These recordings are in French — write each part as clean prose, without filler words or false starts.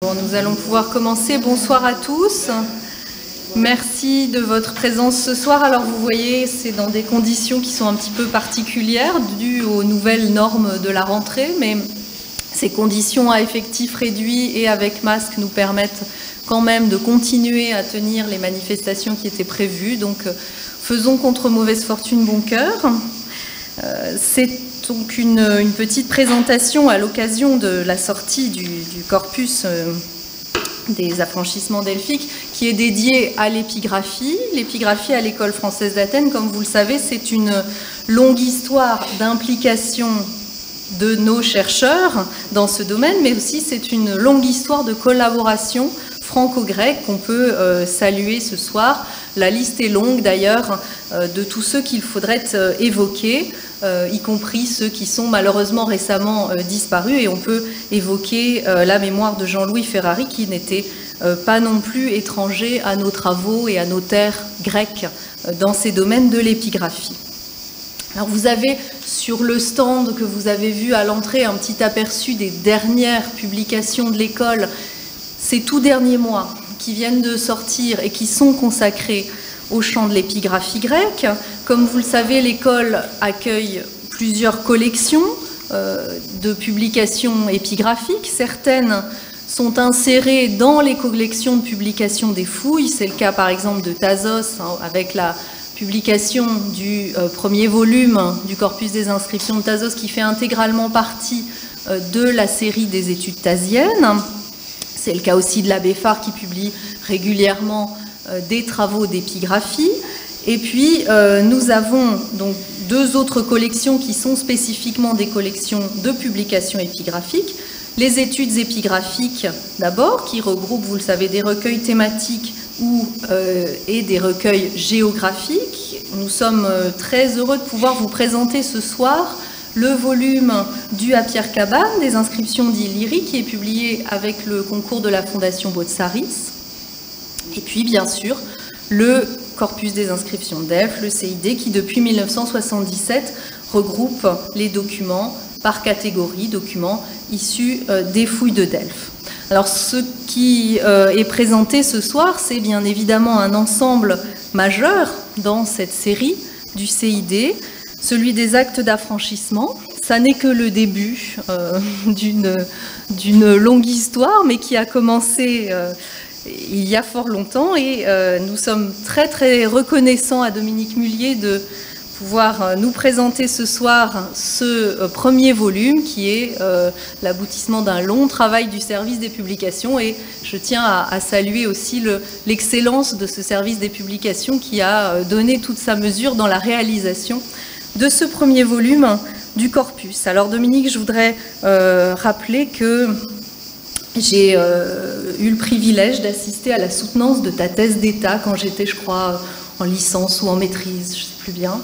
Bon, nous allons pouvoir commencer. Bonsoir à tous. Merci de votre présence ce soir. Alors vous voyez, c'est dans des conditions qui sont un petit peu particulières dues aux nouvelles normes de la rentrée, mais ces conditions à effectif réduit et avec masque nous permettent quand même de continuer à tenir les manifestations qui étaient prévues. Donc faisons contre mauvaise fortune bon cœur. C'est donc une petite présentation à l'occasion de la sortie du corpus des affranchissements delphiques qui est dédié à l'épigraphie. L'épigraphie à l'École française d'Athènes, comme vous le savez, c'est une longue histoire d'implication de nos chercheurs dans ce domaine, mais aussi c'est une longue histoire de collaboration franco-grecque qu'on peut saluer ce soir. La liste est longue d'ailleurs de tous ceux qu'il faudrait évoquer, y compris ceux qui sont malheureusement récemment disparus, et on peut évoquer la mémoire de Jean-Louis Ferrari qui n'était pas non plus étranger à nos travaux et à nos terres grecques dans ces domaines de l'épigraphie. Alors vous avez sur le stand que vous avez vu à l'entrée un petit aperçu des dernières publications de l'école, ces tout derniers mois qui viennent de sortir et qui sont consacrés au champ de l'épigraphie grecque. Comme vous le savez, l'école accueille plusieurs collections de publications épigraphiques. Certaines sont insérées dans les collections de publications des fouilles. C'est le cas par exemple de Thasos, avec la publication du premier volume du corpus des inscriptions de Thasos qui fait intégralement partie de la série des études thasiennes. C'est le cas aussi de l'abbé Farr qui publie régulièrement des travaux d'épigraphie. Et puis nous avons donc deux autres collections qui sont spécifiquement des collections de publications épigraphiques. Les études épigraphiques d'abord, qui regroupent, vous le savez, des recueils thématiques et des recueils géographiques. Nous sommes très heureux de pouvoir vous présenter ce soir le volume dû à Pierre Cabane, des inscriptions d'Illyrie, qui est publié avec le concours de la Fondation Botsaris. Et puis, bien sûr, le corpus des inscriptions de Delphes, le CID, qui depuis 1977 regroupe les documents par catégorie, documents issus des fouilles de Delphes. Alors, ce qui est présenté ce soir, c'est bien évidemment un ensemble majeur dans cette série du CID, celui des actes d'affranchissement. Ça n'est que le début d'une longue histoire, mais qui a commencé il y a fort longtemps. Et nous sommes très très reconnaissants à Dominique Mullier de pouvoir nous présenter ce soir ce premier volume qui est l'aboutissement d'un long travail du service des publications, et je tiens à saluer aussi l'excellence de ce service des publications qui a donné toute sa mesure dans la réalisation de ce premier volume du corpus. Alors Dominique, je voudrais rappeler que j'ai eu le privilège d'assister à la soutenance de ta thèse d'État quand j'étais, je crois, en licence ou en maîtrise, je ne sais plus bien.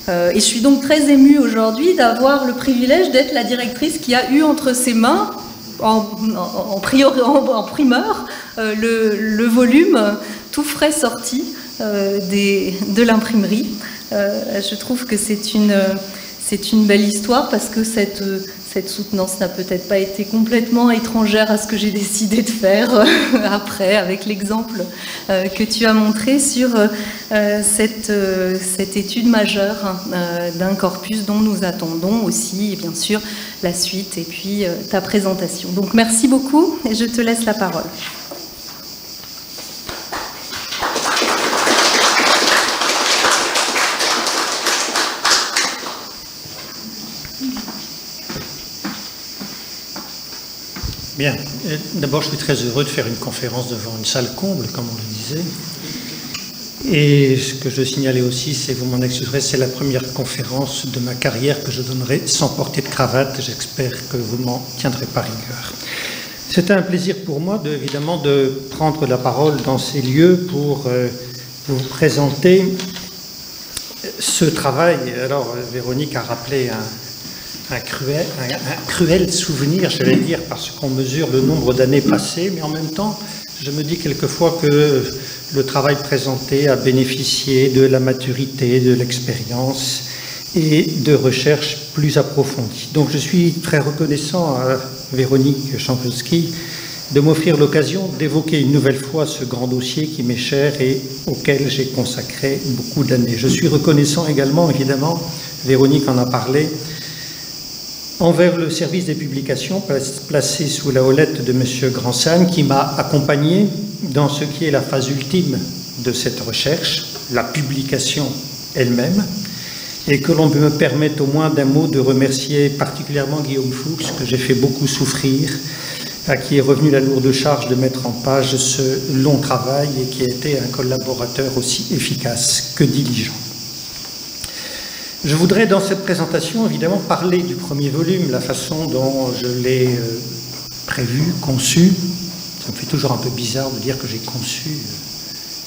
Et je suis donc très émue aujourd'hui d'avoir le privilège d'être la directrice qui a eu entre ses mains, en primeur, le volume tout frais sorti de l'imprimerie. Je trouve que c'est une belle histoire parce que cette soutenance n'a peut-être pas été complètement étrangère à ce que j'ai décidé de faire après, avec l'exemple que tu as montré sur cette étude majeure d'un corpus dont nous attendons aussi, et bien sûr, la suite et puis ta présentation. Donc merci beaucoup et je te laisse la parole. Bien. D'abord, je suis très heureux de faire une conférence devant une salle comble, comme on le disait. Et ce que je signalais aussi, c'est, vous m'en excuserez, c'est la première conférence de ma carrière que je donnerai sans porter de cravate. J'espère que vous m'en tiendrez par rigueur. C'était un plaisir pour moi, évidemment, de prendre la parole dans ces lieux pour vous présenter ce travail. Alors, Véronique a rappelé un cruel souvenir, j'allais dire, parce qu'on mesure le nombre d'années passées, mais en même temps, je me dis quelquefois que le travail présenté a bénéficié de la maturité, de l'expérience et de recherches plus approfondies. Donc je suis très reconnaissant à Véronique Champolsky de m'offrir l'occasion d'évoquer une nouvelle fois ce grand dossier qui m'est cher et auquel j'ai consacré beaucoup d'années. Je suis reconnaissant également, évidemment, Véronique en a parlé, envers le service des publications placé sous la houlette de M. Grandsan, qui m'a accompagné dans ce qui est la phase ultime de cette recherche, la publication elle-même, et que l'on me permette au moins d'un mot de remercier particulièrement Guillaume Fuchs, que j'ai fait beaucoup souffrir, à qui est revenue la lourde charge de mettre en page ce long travail et qui a été un collaborateur aussi efficace que diligent. Je voudrais dans cette présentation évidemment parler du premier volume, la façon dont je l'ai prévu, conçu. Ça me fait toujours un peu bizarre de dire que j'ai conçu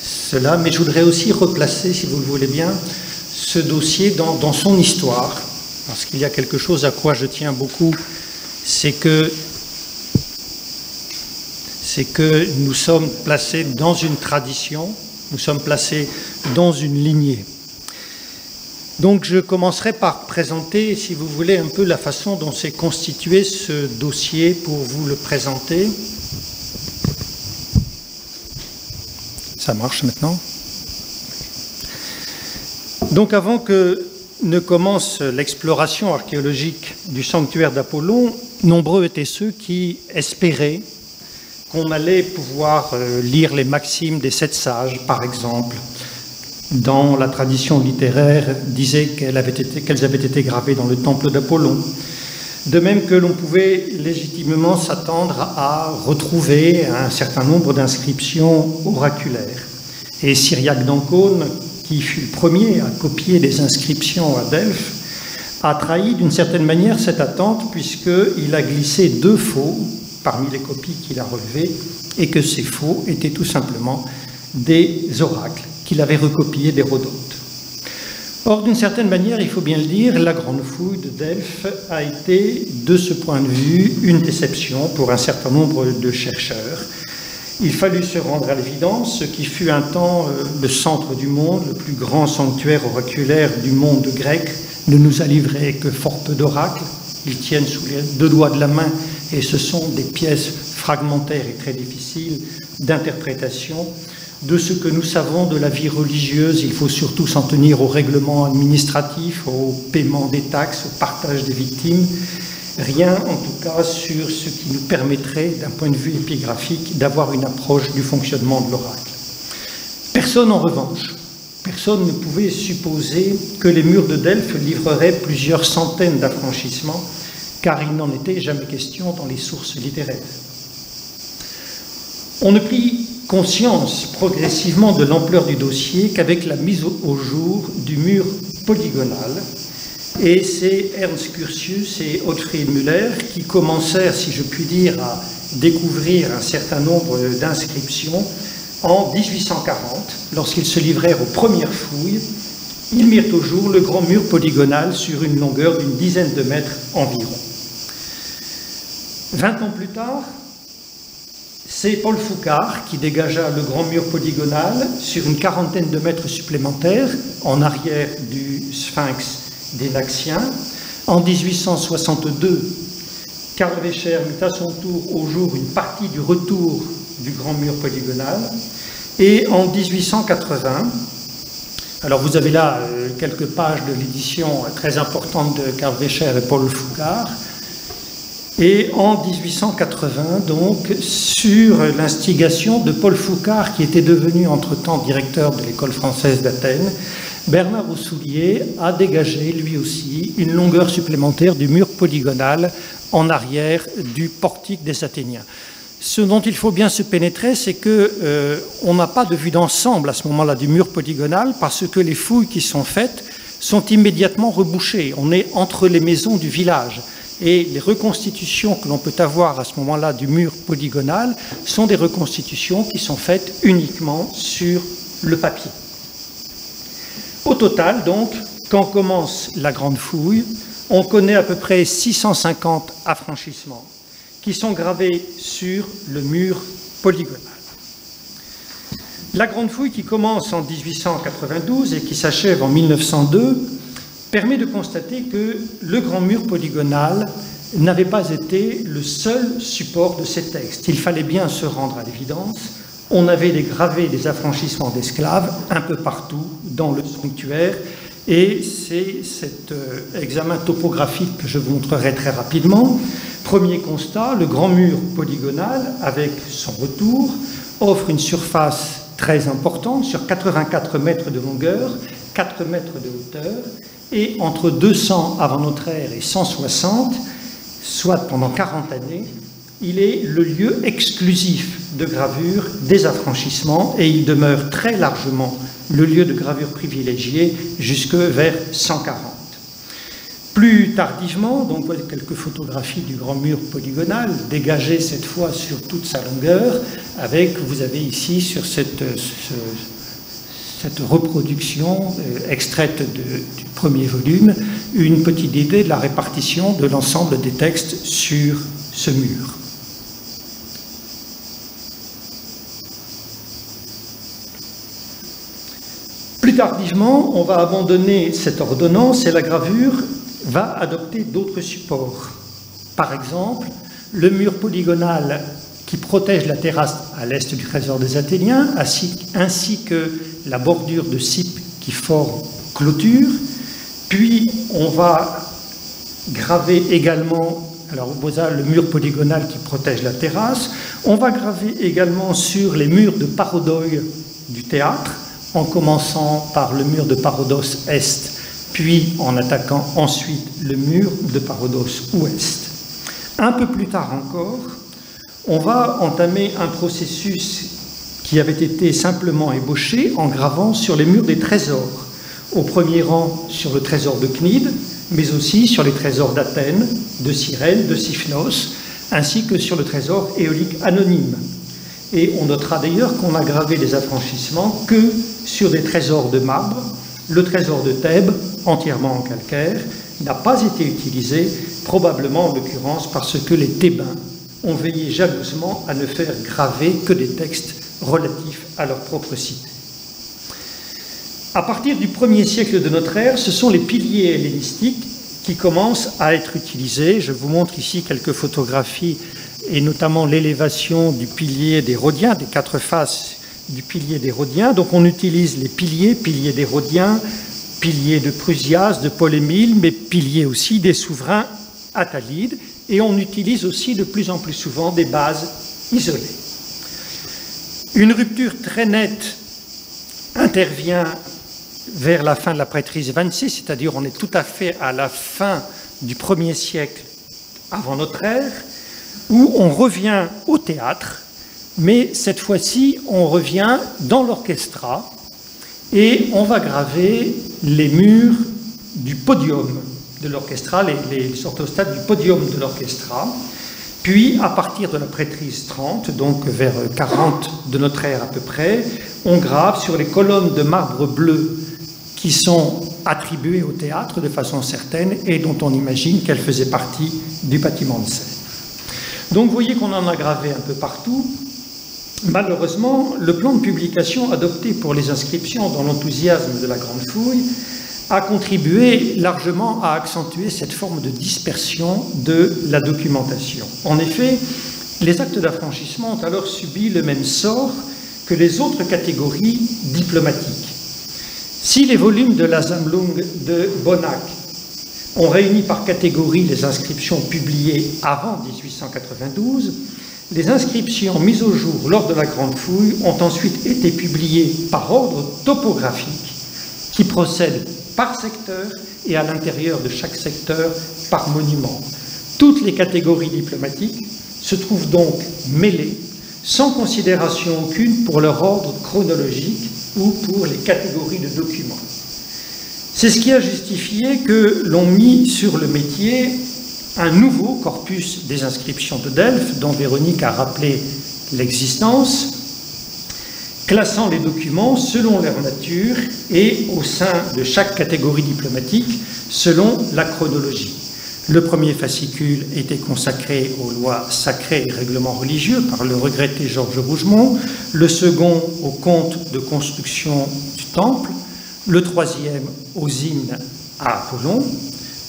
cela, mais je voudrais aussi replacer, si vous le voulez bien, ce dossier dans son histoire, parce qu'il y a quelque chose à quoi je tiens beaucoup, c'est que nous sommes placés dans une tradition, nous sommes placés dans une lignée. Donc je commencerai par présenter, si vous voulez, un peu la façon dont s'est constitué ce dossier pour vous le présenter. Ça marche maintenant? Donc avant que ne commence l'exploration archéologique du sanctuaire d'Apollon, nombreux étaient ceux qui espéraient qu'on allait pouvoir lire les maximes des 7 sages, par exemple, dans la tradition littéraire, disait qu'elles avaient été gravées dans le temple d'Apollon. De même que l'on pouvait légitimement s'attendre à retrouver un certain nombre d'inscriptions oraculaires. Et Cyriaque d'Ancône, qui fut le premier à copier des inscriptions à Delphes, a trahi d'une certaine manière cette attente, puisqu'il a glissé 2 faux parmi les copies qu'il a relevées, et que ces faux étaient tout simplement des oracles qu'il avait recopiés d'Hérodote. Or, d'une certaine manière, il faut bien le dire, la grande fouille de Delphes a été, de ce point de vue, une déception pour un certain nombre de chercheurs. Il fallut se rendre à l'évidence, ce qui fut un temps le centre du monde, le plus grand sanctuaire oraculaire du monde grec, ne nous a livré que fort peu d'oracles. Ils tiennent sous les 2 doigts de la main et ce sont des pièces fragmentaires et très difficiles d'interprétation. De ce que nous savons de la vie religieuse, il faut surtout s'en tenir aux règlements administratifs, au paiement des taxes, au partage des victimes. Rien, en tout cas, sur ce qui nous permettrait, d'un point de vue épigraphique, d'avoir une approche du fonctionnement de l'oracle. Personne, en revanche, personne ne pouvait supposer que les murs de Delphes livreraient plusieurs centaines d'affranchissements, car il n'en était jamais question dans les sources littéraires. On ne prit conscience progressivement de l'ampleur du dossier qu'avec la mise au jour du mur polygonal. Et c'est Ernst Curtius et Ottfried Müller qui commencèrent, si je puis dire, à découvrir un certain nombre d'inscriptions en 1840, lorsqu'ils se livrèrent aux premières fouilles. Ils mirent au jour le grand mur polygonal sur une longueur d'une dizaine de mètres environ. 20 ans plus tard, c'est Paul Foucart qui dégagea le grand mur polygonal sur une quarantaine de mètres supplémentaires en arrière du sphinx des Naxiens. En 1862, Karl Wecher mit à son tour au jour une partie du retour du grand mur polygonal. Et en 1880, alors vous avez là quelques pages de l'édition très importante de Karl Wecher et Paul Foucart. Et en 1880, donc, sur l'instigation de Paul Foucart, qui était devenu entre-temps directeur de l'école française d'Athènes, Bernard Roussoulier a dégagé, lui aussi, une longueur supplémentaire du mur polygonal en arrière du portique des Athéniens. Ce dont il faut bien se pénétrer, c'est qu'on n'a pas de vue d'ensemble à ce moment-là du mur polygonal, parce que les fouilles qui sont faites sont immédiatement rebouchées. On est entre les maisons du village. Et les reconstitutions que l'on peut avoir à ce moment-là du mur polygonal sont des reconstitutions qui sont faites uniquement sur le papier. Au total, donc, quand commence la grande fouille, on connaît à peu près 650 affranchissements qui sont gravés sur le mur polygonal. La grande fouille qui commence en 1892 et qui s'achève en 1902 permet de constater que le grand mur polygonal n'avait pas été le seul support de ces textes. Il fallait bien se rendre à l'évidence. On avait gravé des affranchissements d'esclaves un peu partout dans le sanctuaire, et c'est cet examen topographique que je vous montrerai très rapidement. Premier constat, le grand mur polygonal, avec son retour, offre une surface très importante, sur 84 mètres de longueur, 4 mètres de hauteur, et entre 200 avant notre ère et 160, soit pendant 40 années, il est le lieu exclusif de gravure des affranchissements, et il demeure très largement le lieu de gravure privilégié jusque vers 140. Plus tardivement, donc voilà quelques photographies du grand mur polygonal, dégagées cette fois sur toute sa longueur, avec, vous avez ici sur cette reproduction extraite du premier volume, une petite idée de la répartition de l'ensemble des textes sur ce mur. Plus tardivement, on va abandonner cette ordonnance et la gravure va adopter d'autres supports. Par exemple, le mur polygonal qui protège la terrasse à l'est du trésor des Athéniens, ainsi que la bordure de cippe qui forme clôture. Puis on va graver également, alors voilà le mur polygonal qui protège la terrasse, on va graver également sur les murs de Parodoï du théâtre, en commençant par le mur de Parodos Est, puis en attaquant ensuite le mur de Parodos Ouest. Un peu plus tard encore, on va entamer un processus qui avait été simplement ébauché en gravant sur les murs des trésors, au premier rang sur le trésor de Cnide, mais aussi sur les trésors d'Athènes, de Cyrène, de Siphnos, ainsi que sur le trésor éolique anonyme. Et on notera d'ailleurs qu'on a gravé les affranchissements que sur des trésors de marbre. Le trésor de Thèbes, entièrement en calcaire, n'a pas été utilisé, probablement en l'occurrence parce que les Thébains ont veillé jalousement à ne faire graver que des textes relatifs à leur propre cité. À partir du 1er siècle de notre ère, ce sont les piliers hellénistiques qui commencent à être utilisés. Je vous montre ici quelques photographies, et notamment l'élévation du pilier des Rhodiens, des 4 faces du pilier des Rhodiens. Donc on utilise les piliers des Rhodiens, piliers de Prusias, de Polémile, mais piliers aussi des souverains attalides, et on utilise aussi de plus en plus souvent des bases isolées. Une rupture très nette intervient vers la fin de la prêtrise 26, c'est-à-dire on est tout à fait à la fin du 1er siècle avant notre ère, où on revient au théâtre, mais cette fois-ci, on revient dans l'orchestra et on va graver les murs du podium de l'orchestra, les orthostates du podium de l'orchestra. Puis, à partir de la prêtrise 30, donc vers 40 de notre ère à peu près, on grave sur les colonnes de marbre bleu qui sont attribuées au théâtre de façon certaine et dont on imagine qu'elles faisaient partie du bâtiment de scène. Donc vous voyez qu'on en a gravé un peu partout. Malheureusement, le plan de publication adopté pour les inscriptions dans l'enthousiasme de la Grande Fouille a contribué largement à accentuer cette forme de dispersion de la documentation. En effet, les actes d'affranchissement ont alors subi le même sort que les autres catégories diplomatiques. Si les volumes de la Sammlung de Bonnac ont réuni par catégorie les inscriptions publiées avant 1892, les inscriptions mises au jour lors de la Grande Fouille ont ensuite été publiées par ordre topographique qui procède par secteur et à l'intérieur de chaque secteur par monument. Toutes les catégories diplomatiques se trouvent donc mêlées sans considération aucune pour leur ordre chronologique ou pour les catégories de documents. C'est ce qui a justifié que l'on mit sur le métier un nouveau corpus des inscriptions de Delphes, dont Véronique a rappelé l'existence, classant les documents selon leur nature et au sein de chaque catégorie diplomatique selon la chronologie. Le premier fascicule était consacré aux lois sacrées et règlements religieux par le regretté Georges Rougemont, le second aux comptes de construction du temple, le troisième aux hymnes à Apollon,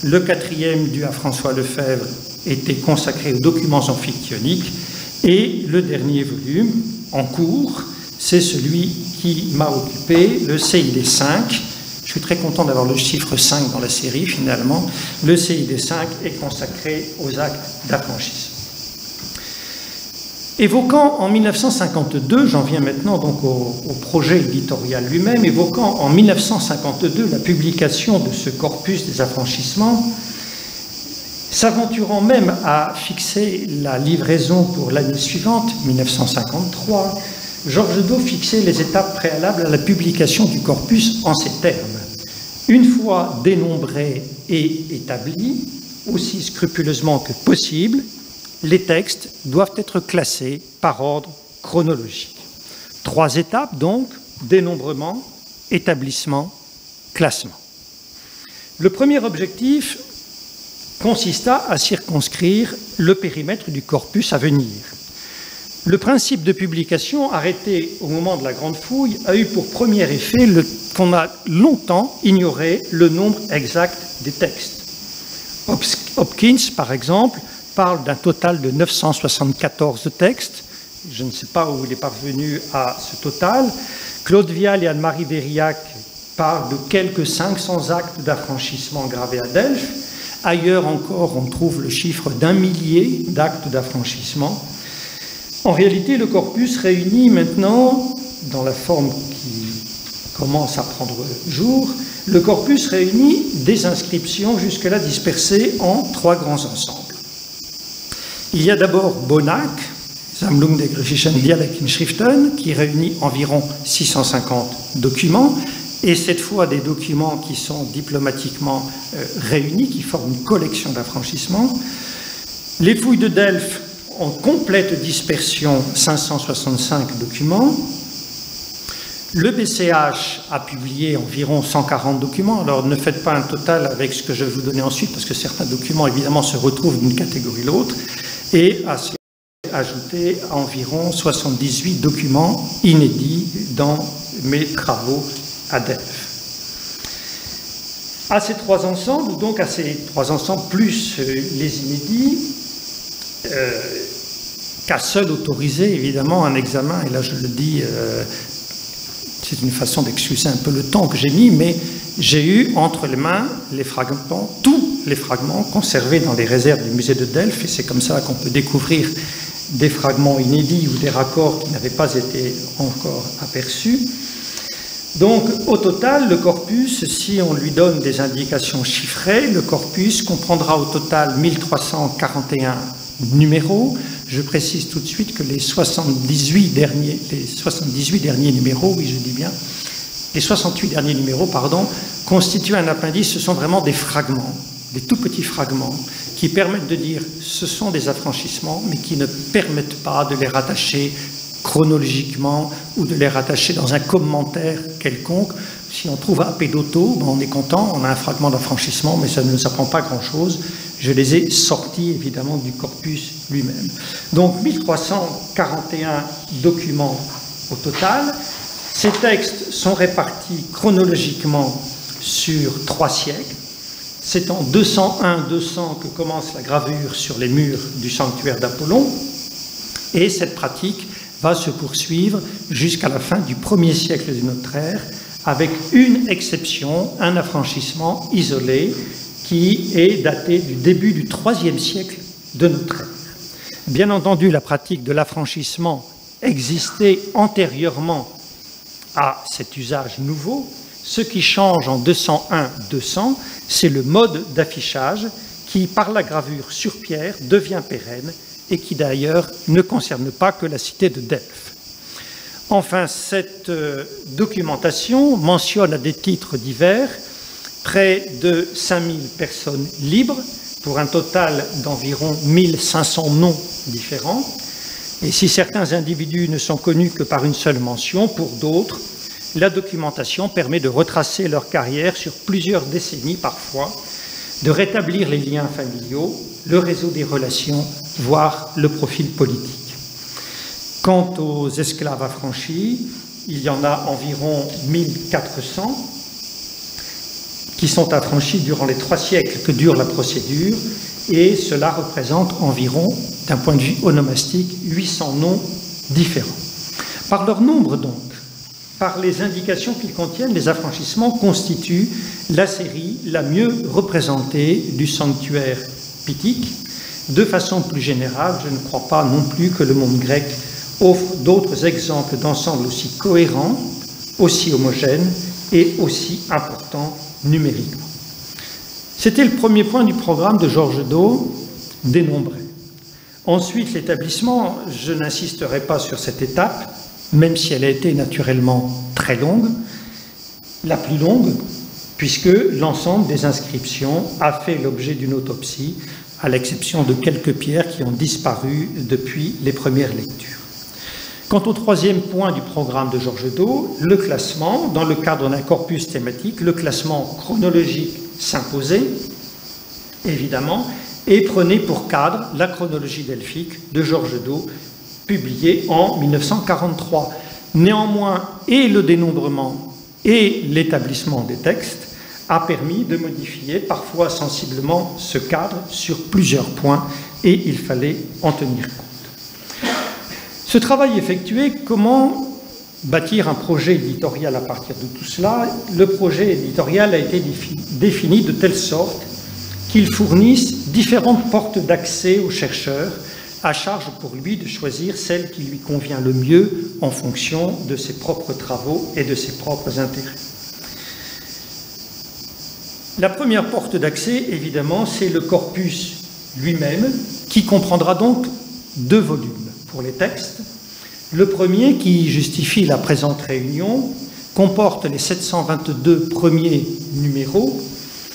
Le 4e, dû à François Lefebvre, était consacré aux documents amphictyoniques. Et le dernier volume, en cours, c'est celui qui m'a occupé, le CID 5. Je suis très content d'avoir le chiffre 5 dans la série, finalement. Le CID 5 est consacré aux actes d'affranchissement. Évoquant en 1952, j'en viens maintenant donc au projet éditorial lui-même, évoquant en 1952 la publication de ce corpus des affranchissements, s'aventurant même à fixer la livraison pour l'année suivante, 1953, Georges Deau fixait les étapes préalables à la publication du corpus en ces termes. Une fois dénombrés et établis, aussi scrupuleusement que possible, les textes doivent être classés par ordre chronologique. 3 étapes donc, dénombrement, établissement, classement. Le premier objectif consista à circonscrire le périmètre du corpus à venir. Le principe de publication, arrêté au moment de la Grande Fouille, a eu pour premier effet qu'on a longtemps ignoré le nombre exact des textes. Hopkins, par exemple, parle d'un total de 974 textes. Je ne sais pas où il est parvenu à ce total. Claude Vial et Anne-Marie Vériac parlent de quelques 500 actes d'affranchissement gravés à Delphes. Ailleurs encore, on trouve le chiffre d'1 millier d'actes d'affranchissement. En réalité, le corpus réunit maintenant, dans la forme qui commence à prendre jour, le corpus réunit des inscriptions jusque-là dispersées en 3 grands ensembles. Il y a d'abord Bonac, Sammlung der griechischen Dialektschriften, qui réunit environ 650 documents, et cette fois des documents qui sont diplomatiquement réunis, qui forment une collection d'affranchissement. Les fouilles de Delphes en complète dispersion, 565 documents. Le BCH a publié environ 140 documents. Alors ne faites pas un total avec ce que je vais vous donner ensuite, parce que certains documents, évidemment, se retrouvent d'une catégorie à l'autre. Et à cela, ajouté environ 78 documents inédits dans mes travaux à Delphes. À ces 3 ensembles, donc à ces 3 ensembles plus les inédits, qu'a seul autorisé évidemment un examen, et là je le dis, c'est une façon d'excuser un peu le temps que j'ai mis, mais j'ai eu entre les mains les fragments, tous les fragments conservés dans les réserves du musée de Delphes, et c'est comme ça qu'on peut découvrir des fragments inédits ou des raccords qui n'avaient pas été encore aperçus. Donc, au total, le corpus, si on lui donne des indications chiffrées, le corpus comprendra au total 1341 numéros. Je précise tout de suite que les 78 derniers numéros, oui, je dis bien, les 68 derniers numéros, pardon, constituent un appendice. Ce sont vraiment des fragments, des tout petits fragments, qui permettent de dire ce sont des affranchissements, mais qui ne permettent pas de les rattacher chronologiquement ou de les rattacher dans un commentaire quelconque. Si on trouve un pédoto, ben on est content, on a un fragment d'affranchissement, mais ça ne nous apprend pas grand-chose. Je les ai sortis évidemment du corpus lui-même. Donc 1341 documents au total. Ces textes sont répartis chronologiquement sur 3 siècles. C'est en 201-200 que commence la gravure sur les murs du sanctuaire d'Apollon, et cette pratique va se poursuivre jusqu'à la fin du 1er siècle de notre ère, avec une exception, un affranchissement isolé qui est daté du début du IIIe siècle de notre ère. Bien entendu, la pratique de l'affranchissement existait antérieurement à cet usage nouveau. Ce qui change en 201-200, c'est le mode d'affichage qui, par la gravure sur pierre, devient pérenne et qui d'ailleurs ne concerne pas que la cité de Delphes. Enfin, cette documentation mentionne à des titres divers près de 5000 personnes libres pour un total d'environ 1500 noms différents. Et si certains individus ne sont connus que par une seule mention, pour d'autres, la documentation permet de retracer leur carrière sur plusieurs décennies parfois, de rétablir les liens familiaux, le réseau des relations, voire le profil politique. Quant aux esclaves affranchis, il y en a environ 1400 qui sont affranchis durant les 3 siècles que dure la procédure, et cela représente environ, d'un point de vue onomastique, 800 noms différents. Par leur nombre donc, par les indications qu'ils contiennent, les affranchissements constituent la série la mieux représentée du sanctuaire pithique. De façon plus générale, je ne crois pas non plus que le monde grec offre d'autres exemples d'ensemble aussi cohérents, aussi homogènes et aussi importants numériquement. C'était le premier point du programme de Georges Do, dénombrer. Ensuite, l'établissement, je n'insisterai pas sur cette étape, même si elle a été naturellement très longue, la plus longue, puisque l'ensemble des inscriptions a fait l'objet d'une autopsie, à l'exception de quelques pierres qui ont disparu depuis les premières lectures. Quant au troisième point du programme de Georges Do, le classement, dans le cadre d'un corpus thématique, le classement chronologique s'imposait, évidemment, et prenait pour cadre la chronologie delphique de Georges Do, publiée en 1943. Néanmoins, et le dénombrement et l'établissement des textes a permis de modifier parfois sensiblement ce cadre sur plusieurs points, et il fallait en tenir compte. Ce travail effectué, comment bâtir un projet éditorial à partir de tout cela? Le projet éditorial a été défini de telle sorte qu'il fournisse différentes portes d'accès aux chercheurs, à charge pour lui de choisir celle qui lui convient le mieux en fonction de ses propres travaux et de ses propres intérêts. La première porte d'accès, évidemment, c'est le corpus lui-même, qui comprendra donc 2 volumes pour les textes. Le premier, qui justifie la présente réunion, comporte les 722 premiers numéros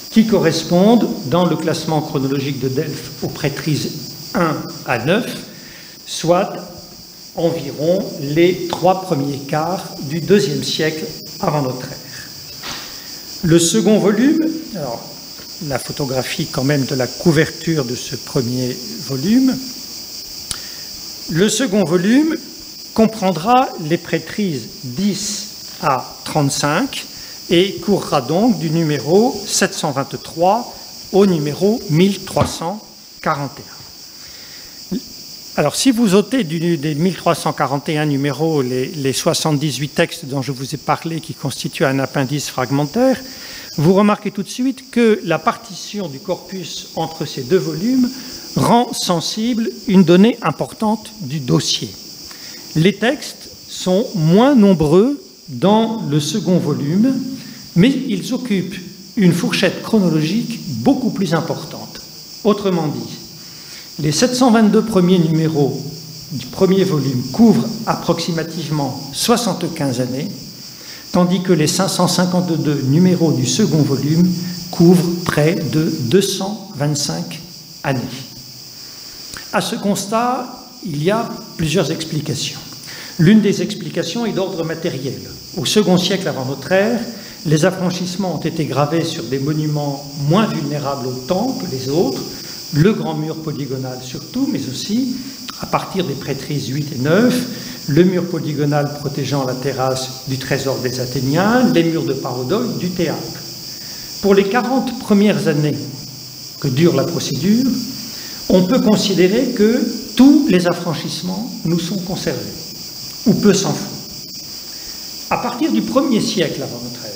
qui correspondent, dans le classement chronologique de Delphes, aux prêtrises 1 à 9, soit environ les 3 premiers quarts du IIe siècle avant notre ère. Le second volume, alors la photographie quand même de la couverture de ce premier volume, le second volume comprendra les prêtrises 10 à 35 et courra donc du numéro 723 au numéro 1341. Alors, si vous ôtez des 1341 numéros les 78 textes dont je vous ai parlé qui constituent un appendice fragmentaire, vous remarquez tout de suite que la partition du corpus entre ces 2 volumes rend sensible une donnée importante du dossier. Les textes sont moins nombreux dans le second volume, mais ils occupent une fourchette chronologique beaucoup plus importante. Autrement dit, les 722 premiers numéros du premier volume couvrent approximativement 75 années, tandis que les 552 numéros du second volume couvrent près de 225 années. À ce constat, il y a plusieurs explications. L'une des explications est d'ordre matériel. Au second siècle avant notre ère, les affranchissements ont été gravés sur des monuments moins vulnérables au temps que les autres, le grand mur polygonal surtout, mais aussi, à partir des prêtrises 8 et 9, le mur polygonal protégeant la terrasse du trésor des Athéniens, les murs de Parodole du théâtre. Pour les 40 premières années que dure la procédure, on peut considérer que tous les affranchissements nous sont conservés, ou peu s'en faut. À partir du 1er siècle avant notre ère,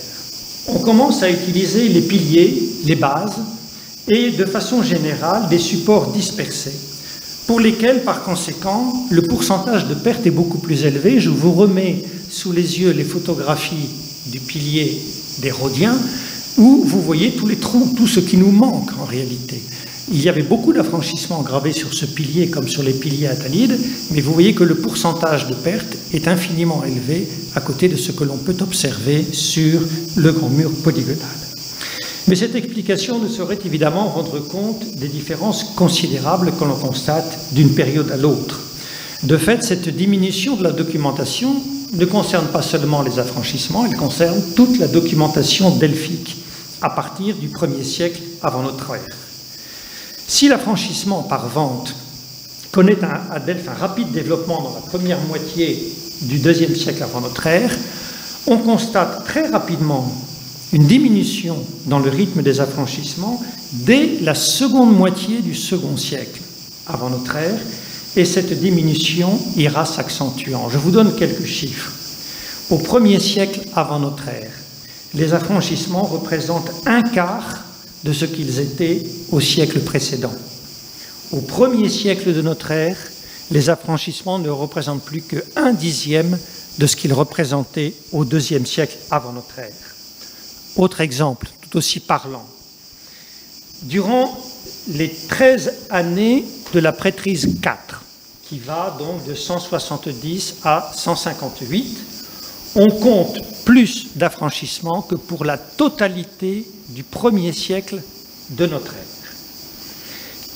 on commence à utiliser les piliers, les bases, et de façon générale des supports dispersés, pour lesquels, par conséquent, le pourcentage de perte est beaucoup plus élevé. Je vous remets sous les yeux les photographies du pilier des Rhodiens, où vous voyez tous les troncs, tout ce qui nous manque en réalité. Il y avait beaucoup d'affranchissements gravés sur ce pilier comme sur les piliers attalides, mais vous voyez que le pourcentage de perte est infiniment élevé à côté de ce que l'on peut observer sur le grand mur polygonal. Mais cette explication ne saurait évidemment rendre compte des différences considérables que l'on constate d'une période à l'autre. De fait, cette diminution de la documentation ne concerne pas seulement les affranchissements, elle concerne toute la documentation delphique à partir du 1er siècle avant notre ère. Si l'affranchissement par vente connaît à Delphes un rapide développement dans la première moitié du IIe siècle avant notre ère, on constate très rapidement une diminution dans le rythme des affranchissements dès la seconde moitié du second siècle avant notre ère, et cette diminution ira s'accentuant. Je vous donne quelques chiffres. Au 1er siècle avant notre ère, les affranchissements représentent un quart de ce qu'ils étaient au siècle précédent. Au 1er siècle de notre ère, les affranchissements ne représentent plus que 1/10 de ce qu'ils représentaient au 2e siècle avant notre ère. Autre exemple, tout aussi parlant. Durant les 13 années de la prêtrise 4, qui va donc de 170 à 158, on compte plus d'affranchissements que pour la totalité du 1er siècle de notre ère.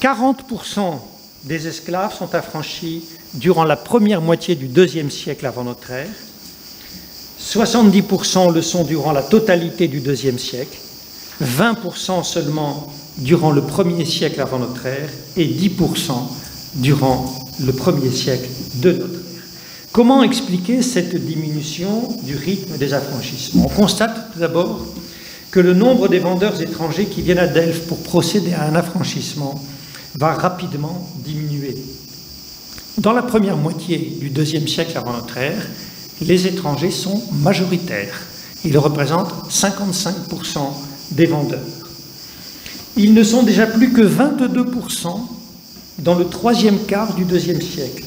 40% des esclaves sont affranchis durant la première moitié du 2e siècle avant notre ère, 70% le sont durant la totalité du 2e siècle, 20% seulement durant le 1er siècle avant notre ère et 10% durant le 1er siècle de notre ère. Comment expliquer cette diminution du rythme des affranchissements? On constate tout d'abord que le nombre des vendeurs étrangers qui viennent à Delphes pour procéder à un affranchissement va rapidement diminuer. Dans la première moitié du 2e siècle avant notre ère, les étrangers sont majoritaires. Ils représentent 55% des vendeurs. Ils ne sont déjà plus que 22% dans le 3e quart du 2e siècle,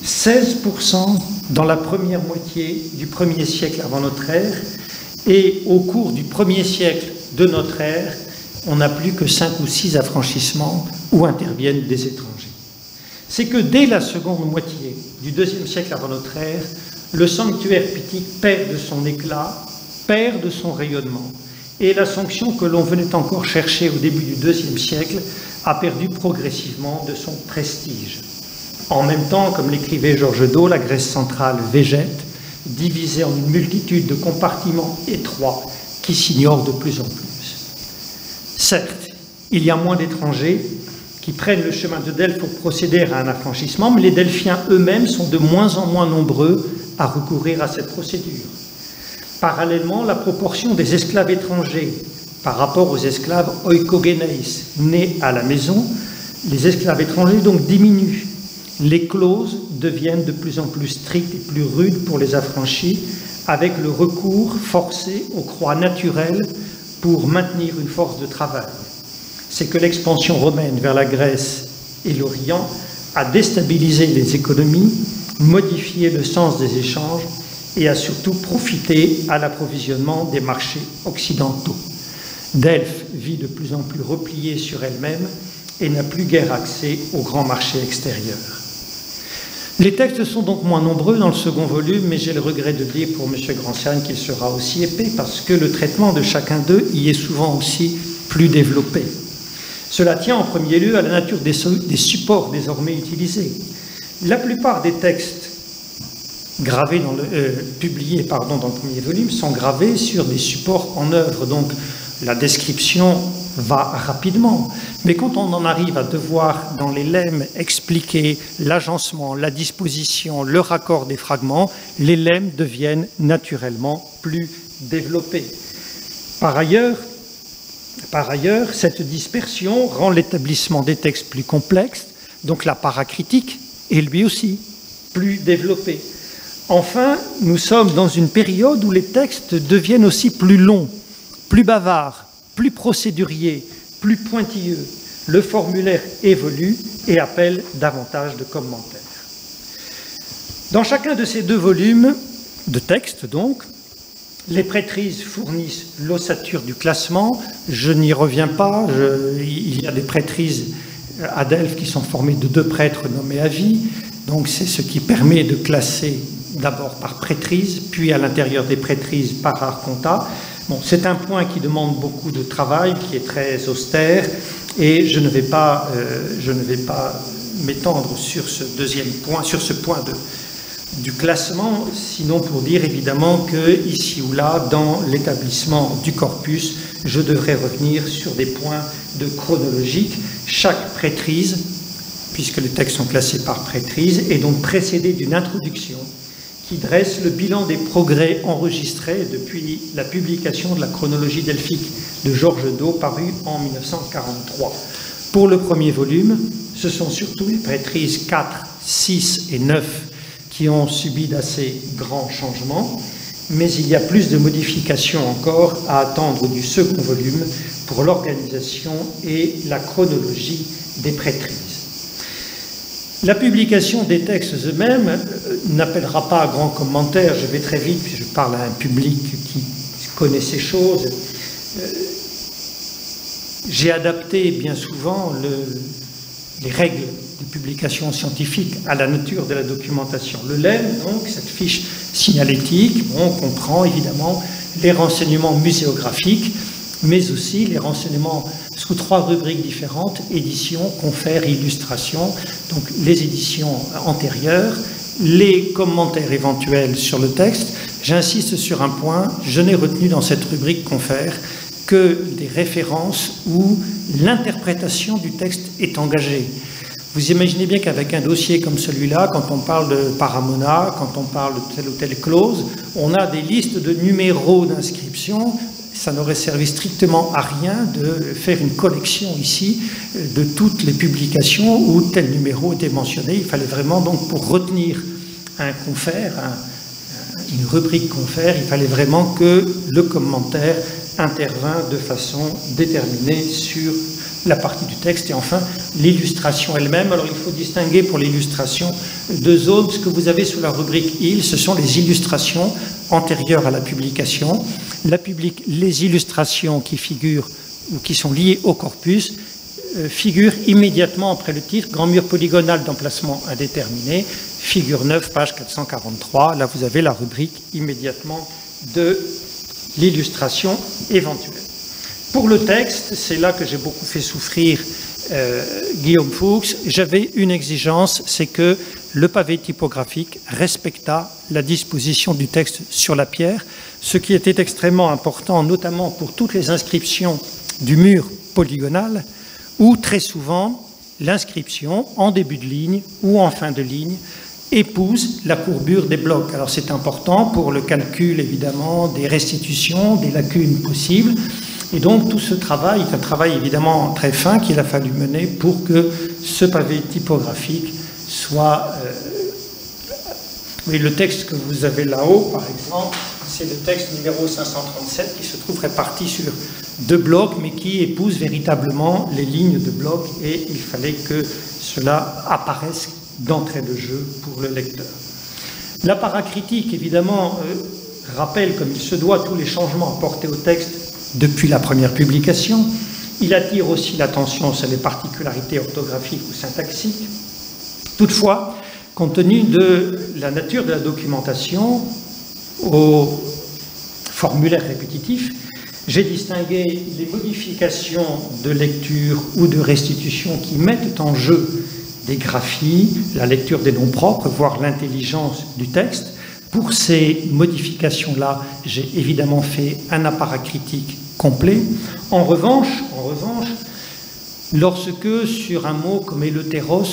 16% dans la première moitié du 1er siècle avant notre ère, et au cours du 1er siècle de notre ère, on n'a plus que 5 ou 6 affranchissements où interviennent des étrangers. C'est que dès la seconde moitié du 2e siècle avant notre ère, le sanctuaire pythique perd de son éclat, perd de son rayonnement, et la sanction que l'on venait encore chercher au début du 2e siècle a perdu progressivement de son prestige. En même temps, comme l'écrivait Georges Dau, la Grèce centrale végète, divisée en une multitude de compartiments étroits qui s'ignorent de plus en plus. Certes, il y a moins d'étrangers qui prennent le chemin de Delphes pour procéder à un affranchissement, mais les Delphiens eux-mêmes sont de moins en moins nombreux à recourir à cette procédure. Parallèlement, la proportion des esclaves étrangers par rapport aux esclaves oikogeneis nés à la maison, les esclaves étrangers donc diminuent. Les clauses deviennent de plus en plus strictes et plus rudes pour les affranchis, avec le recours forcé aux croix naturelles pour maintenir une force de travail. C'est que l'expansion romaine vers la Grèce et l'Orient a déstabilisé les économies, modifié le sens des échanges et a surtout profité à l'approvisionnement des marchés occidentaux. Delphes vit de plus en plus repliée sur elle-même et n'a plus guère accès aux grands marchés extérieurs. Les textes sont donc moins nombreux dans le second volume, mais j'ai le regret de dire pour M. Grancian qu'il sera aussi épais parce que le traitement de chacun d'eux y est souvent aussi plus développé. Cela tient en premier lieu à la nature des supports désormais utilisés. La plupart des textes publiés dans le premier volume sont gravés sur des supports en œuvre, donc la description va rapidement. Mais quand on en arrive à devoir, dans les lemmes, expliquer l'agencement, la disposition, le raccord des fragments, les lemmes deviennent naturellement plus développés. Par ailleurs, cette dispersion rend l'établissement des textes plus complexe, donc la paracritique est lui aussi plus développé. Enfin, nous sommes dans une période où les textes deviennent aussi plus longs, plus bavards, plus procéduriers, plus pointilleux. Le formulaire évolue et appelle davantage de commentaires. Dans chacun de ces deux volumes de textes, donc, les prêtrises fournissent l'ossature du classement. Je n'y reviens pas. Il y a des prêtrises à Delphes qui sont formées de 2 prêtres nommés à vie. Donc c'est ce qui permet de classer d'abord par prêtrise, puis à l'intérieur des prêtrises par archontat. Bon, c'est un point qui demande beaucoup de travail, qui est très austère, et je ne vais pas m'étendre sur ce deuxième point, sur ce point du classement, sinon pour dire évidemment que ici ou là, dans l'établissement du corpus, je devrais revenir sur des points de chronologique. Chaque prêtrise, puisque les textes sont classés par prêtrise, est donc précédée d'une introduction qui dresse le bilan des progrès enregistrés depuis la publication de la chronologie delphique de Georges Dau, paru en 1943. Pour le premier volume, ce sont surtout les prêtrises 4, 6 et 9 qui ont subi d'assez grands changements, mais il y a plus de modifications encore à attendre du second volume pour l'organisation et la chronologie des prêtrises. La publication des textes eux-mêmes n'appellera pas à grands commentaires. Je vais très vite, puis je parle à un public qui connaît ces choses. J'ai adapté bien souvent les règles de publication scientifique à la nature de la documentation. Le LEM, donc, cette fiche signalétique, on comprend évidemment les renseignements muséographiques, mais aussi les renseignements sous 3 rubriques différentes, éditions, confères et illustrations, donc les éditions antérieures, les commentaires éventuels sur le texte. J'insiste sur un point, je n'ai retenu dans cette rubrique confères que des références où l'interprétation du texte est engagée. Vous imaginez bien qu'avec un dossier comme celui-là, quand on parle de paramona, quand on parle de telle ou telle clause, on a des listes de numéros d'inscription. Ça n'aurait servi strictement à rien de faire une collection ici de toutes les publications où tel numéro était mentionné. Il fallait vraiment, donc, pour retenir un confère, une rubrique confère, il fallait vraiment que le commentaire intervint de façon déterminée sur la partie du texte. Et enfin, l'illustration elle-même. Alors, il faut distinguer pour l'illustration 2 zones. Ce que vous avez sous la rubrique IL, ce sont les illustrations antérieures à la publication. Les illustrations qui figurent ou qui sont liées au corpus figurent immédiatement après le titre, grand mur polygonal d'emplacement indéterminé, figure 9, page 443. Là, vous avez la rubrique immédiatement de l'illustration éventuelle. Pour le texte, c'est là que j'ai beaucoup fait souffrir Guillaume Fuchs. J'avais une exigence, c'est que le pavé typographique respecta la disposition du texte sur la pierre, ce qui était extrêmement important, notamment pour toutes les inscriptions du mur polygonal, où très souvent l'inscription en début de ligne ou en fin de ligne épouse la courbure des blocs. Alors c'est important pour le calcul évidemment des restitutions, des lacunes possibles. Et donc tout ce travail est un travail évidemment très fin qu'il a fallu mener pour que ce pavé typographique soit... Oui, le texte que vous avez là-haut, par exemple, c'est le texte numéro 537 qui se trouve réparti sur 2 blocs, mais qui épouse véritablement les lignes de blocs, et il fallait que cela apparaisse d'entrée de jeu pour le lecteur. La paracritique, évidemment, rappelle comme il se doit tous les changements apportés au texte depuis la première publication. Il attire aussi l'attention sur les particularités orthographiques ou syntaxiques. Toutefois, compte tenu de la nature de la documentation, au formulaire répétitif, j'ai distingué les modifications de lecture ou de restitution qui mettent en jeu des graphies, la lecture des noms propres, voire l'intelligence du texte. Pour ces modifications-là, j'ai évidemment fait un apparat critique complet. En revanche, lorsque sur un mot comme éleutéros,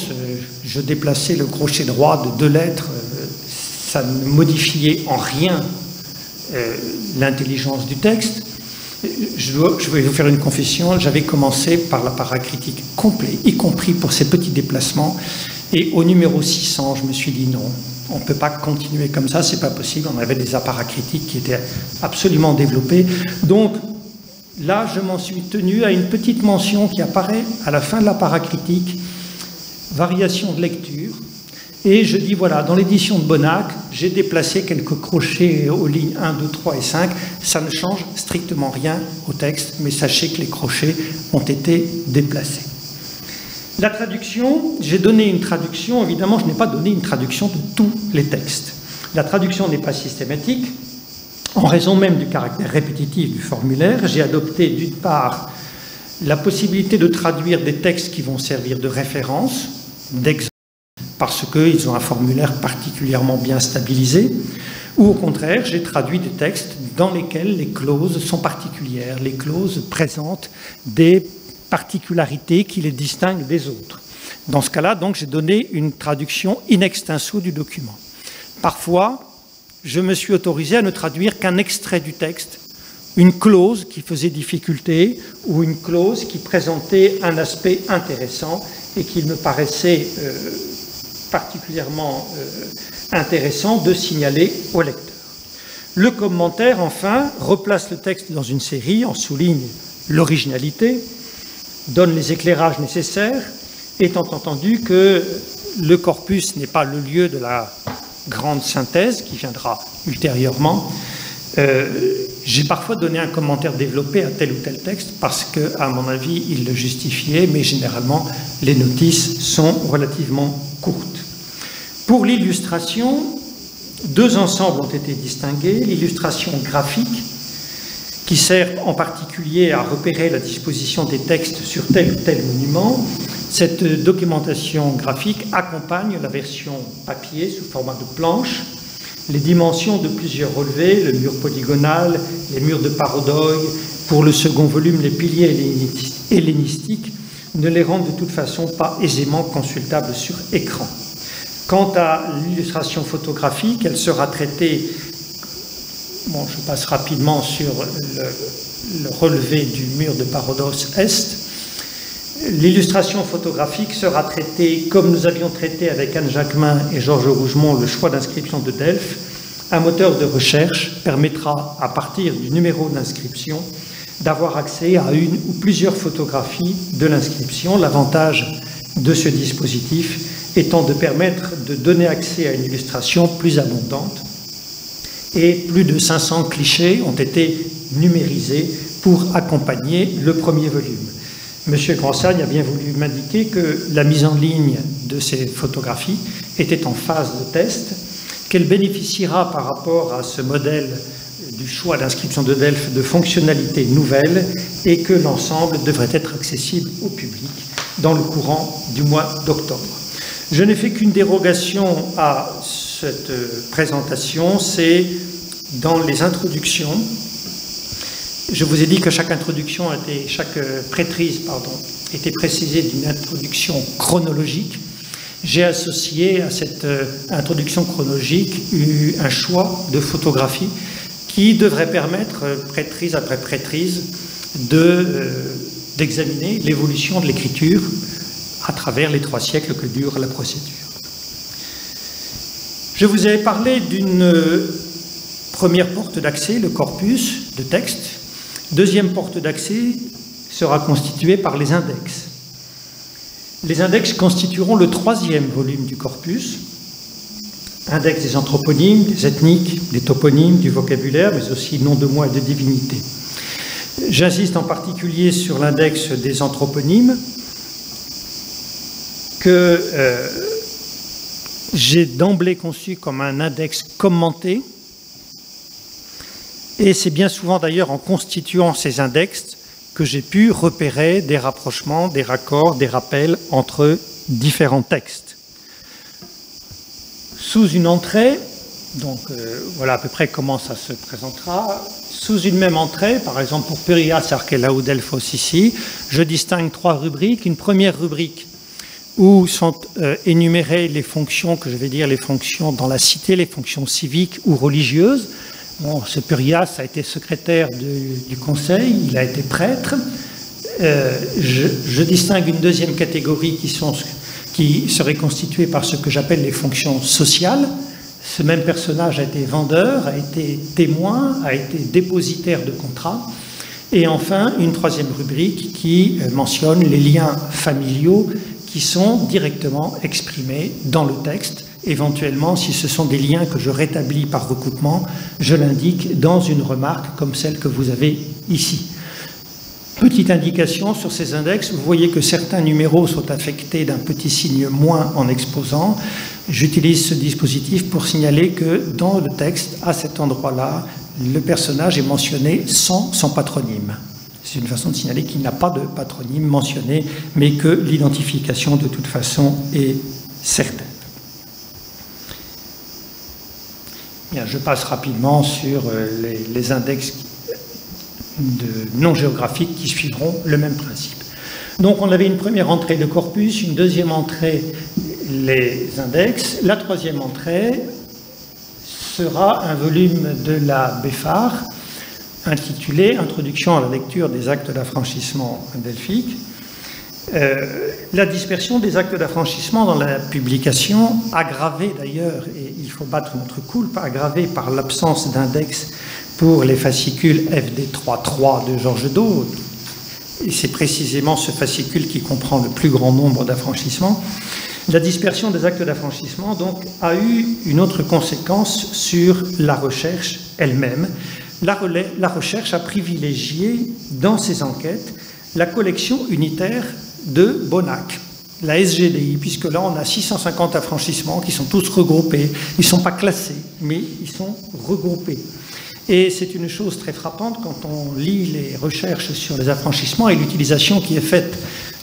je déplaçais le crochet droit de 2 lettres, ça ne modifiait en rien l'intelligence du texte. Je vais vous faire une confession, j'avais commencé par l'apparat critique complet, y compris pour ces petits déplacements, et au numéro 600, je me suis dit non, on ne peut pas continuer comme ça, c'est pas possible, on avait des apparats critiques qui étaient absolument développés. Donc là, je m'en suis tenu à une petite mention qui apparaît à la fin de l'apparat critique, variation de lecture, et je dis voilà, dans l'édition de Bonnac, j'ai déplacé quelques crochets aux lignes 1, 2, 3 et 5, ça ne change strictement rien au texte, mais sachez que les crochets ont été déplacés. La traduction, j'ai donné une traduction, évidemment je n'ai pas donné une traduction de tous les textes. La traduction n'est pas systématique, en raison même du caractère répétitif du formulaire. J'ai adopté d'une part la possibilité de traduire des textes qui vont servir de référence, d'exemple, parce qu'ils ont un formulaire particulièrement bien stabilisé, ou au contraire, j'ai traduit des textes dans lesquels les clauses sont particulières. Les clauses présentent des particularités qui les distinguent des autres. Dans ce cas-là, donc, j'ai donné une traduction in extenso du document. Parfois, je me suis autorisé à ne traduire qu'un extrait du texte, une clause qui faisait difficulté ou une clause qui présentait un aspect intéressant et qu'il me paraissait particulièrement intéressant de signaler au lecteur. Le commentaire, enfin, replace le texte dans une série, en souligne l'originalité, donne les éclairages nécessaires, étant entendu que le corpus n'est pas le lieu de la grande synthèse qui viendra ultérieurement. J'ai parfois donné un commentaire développé à tel ou tel texte parce que, à mon avis, il le justifiait, mais généralement, les notices sont relativement courtes. Pour l'illustration, deux ensembles ont été distingués. L'illustration graphique, qui sert en particulier à repérer la disposition des textes sur tel ou tel monument. Cette documentation graphique accompagne la version papier sous format de planche. Les dimensions de plusieurs relevés, le mur polygonal, les murs de parodeuil, pour le second volume, les piliers hellénistiques, ne les rendent de toute façon pas aisément consultables sur écran. Quant à l'illustration photographique, elle sera traitée, bon, je passe rapidement sur le relevé du mur de Parodos Est. L'illustration photographique sera traitée comme nous avions traité avec Anne Jacquemin et Georges Rougemont le choix d'inscription de Delphes. Un moteur de recherche permettra, à partir du numéro d'inscription, d'avoir accès à une ou plusieurs photographies de l'inscription. L'avantage de ce dispositif étant de permettre de donner accès à une illustration plus abondante. Et plus de 500 clichés ont été numérisés pour accompagner le premier volume. Monsieur Grandsagne a bien voulu m'indiquer que la mise en ligne de ces photographies était en phase de test, qu'elle bénéficiera par rapport à ce modèle du choix d'inscription de Delphes de fonctionnalités nouvelles et que l'ensemble devrait être accessible au public dans le courant du mois d'octobre. Je n'ai fait qu'une dérogation à cette présentation, c'est dans les introductions. Je vous ai dit que chaque prêtrise était précisée d'une introduction chronologique. J'ai associé à cette introduction chronologique un choix de photographies qui devrait permettre, prêtrise après prêtrise, d'examiner l'évolution de l'écriture à travers les 3 siècles que dure la procédure. Je vous avais parlé d'une première porte d'accès, le corpus de texte. Deuxième porte d'accès sera constituée par les index. Les index constitueront le 3e volume du corpus. Index des anthroponymes, des ethniques, des toponymes, du vocabulaire, mais aussi noms de mois et de divinités. J'insiste en particulier sur l'index des anthroponymes que j'ai d'emblée conçu comme un index commenté. Et c'est bien souvent d'ailleurs en constituant ces index que j'ai pu repérer des rapprochements, des raccords, des rappels entre différents textes. Sous une entrée, donc voilà à peu près comment ça se présentera, sous une même entrée, par exemple pour Périas Archelaou Delphos ici, je distingue 3 rubriques. Une première rubrique où sont énumérées les fonctions, que je vais dire les fonctions dans la cité, les fonctions civiques ou religieuses. Bon, ce Périas a été secrétaire du conseil, il a été prêtre. Je distingue une deuxième catégorie qui serait constituée par ce que j'appelle les fonctions sociales. Ce même personnage a été vendeur, a été témoin, a été dépositaire de contrats. Et enfin, une 3e rubrique qui mentionne les liens familiaux qui sont directement exprimés dans le texte. Éventuellement, si ce sont des liens que je rétablis par recoupement, je l'indique dans une remarque comme celle que vous avez ici. Petite indication sur ces index, vous voyez que certains numéros sont affectés d'un petit signe moins en exposant. J'utilise ce dispositif pour signaler que dans le texte, à cet endroit-là, le personnage est mentionné sans son patronyme. C'est une façon de signaler qu'il n'a pas de patronyme mentionné, mais que l'identification de toute façon est certaine. Bien, je passe rapidement sur les index non géographiques qui suivront le même principe. Donc on avait une première entrée de corpus, une deuxième entrée les index, la 3e entrée sera un volume de la BEFAR intitulé « Introduction à la lecture des actes d'affranchissement delphiques ». La dispersion des actes d'affranchissement dans la publication, aggravée d'ailleurs, et il faut battre notre coulpe, aggravée par l'absence d'index pour les fascicules FD3.3 de Georges Do, et c'est précisément ce fascicule qui comprend le plus grand nombre d'affranchissements. La dispersion des actes d'affranchissement donc a eu une autre conséquence sur la recherche elle-même. La recherche a privilégié dans ses enquêtes la collection unitaire de Bonnac, la SGDI, puisque là on a 650 affranchissements qui sont tous regroupés. Ils ne sont pas classés, mais ils sont regroupés. Et c'est une chose très frappante quand on lit les recherches sur les affranchissements et l'utilisation qui est faite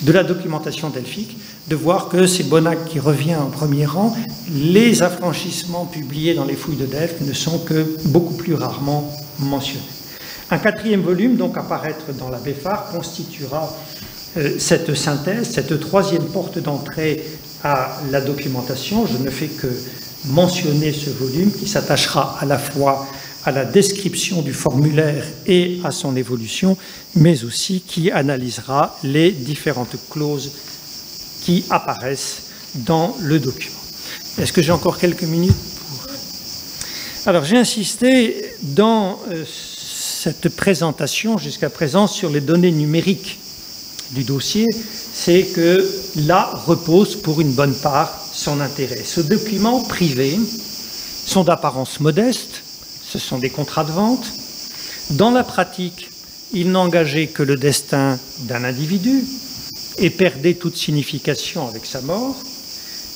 de la documentation delphique, de voir que c'est Bonnac qui revient en premier rang. Les affranchissements publiés dans les fouilles de Delphes ne sont que beaucoup plus rarement mentionnés. Un quatrième volume, donc à paraître dans la BEFAR, constituera cette synthèse, cette troisième porte d'entrée à la documentation. Je ne fais que mentionner ce volume qui s'attachera à la fois à la description du formulaire et à son évolution, mais aussi qui analysera les différentes clauses qui apparaissent dans le document. Est-ce que j'ai encore quelques minutes pour... Alors, j'ai insisté dans cette présentation jusqu'à présent sur les données numériques du dossier, c'est que là repose pour une bonne part son intérêt. Ce document privé sont d'apparence modeste, ce sont des contrats de vente. Dans la pratique, ils n'engageaient que le destin d'un individu et perdaient toute signification avec sa mort.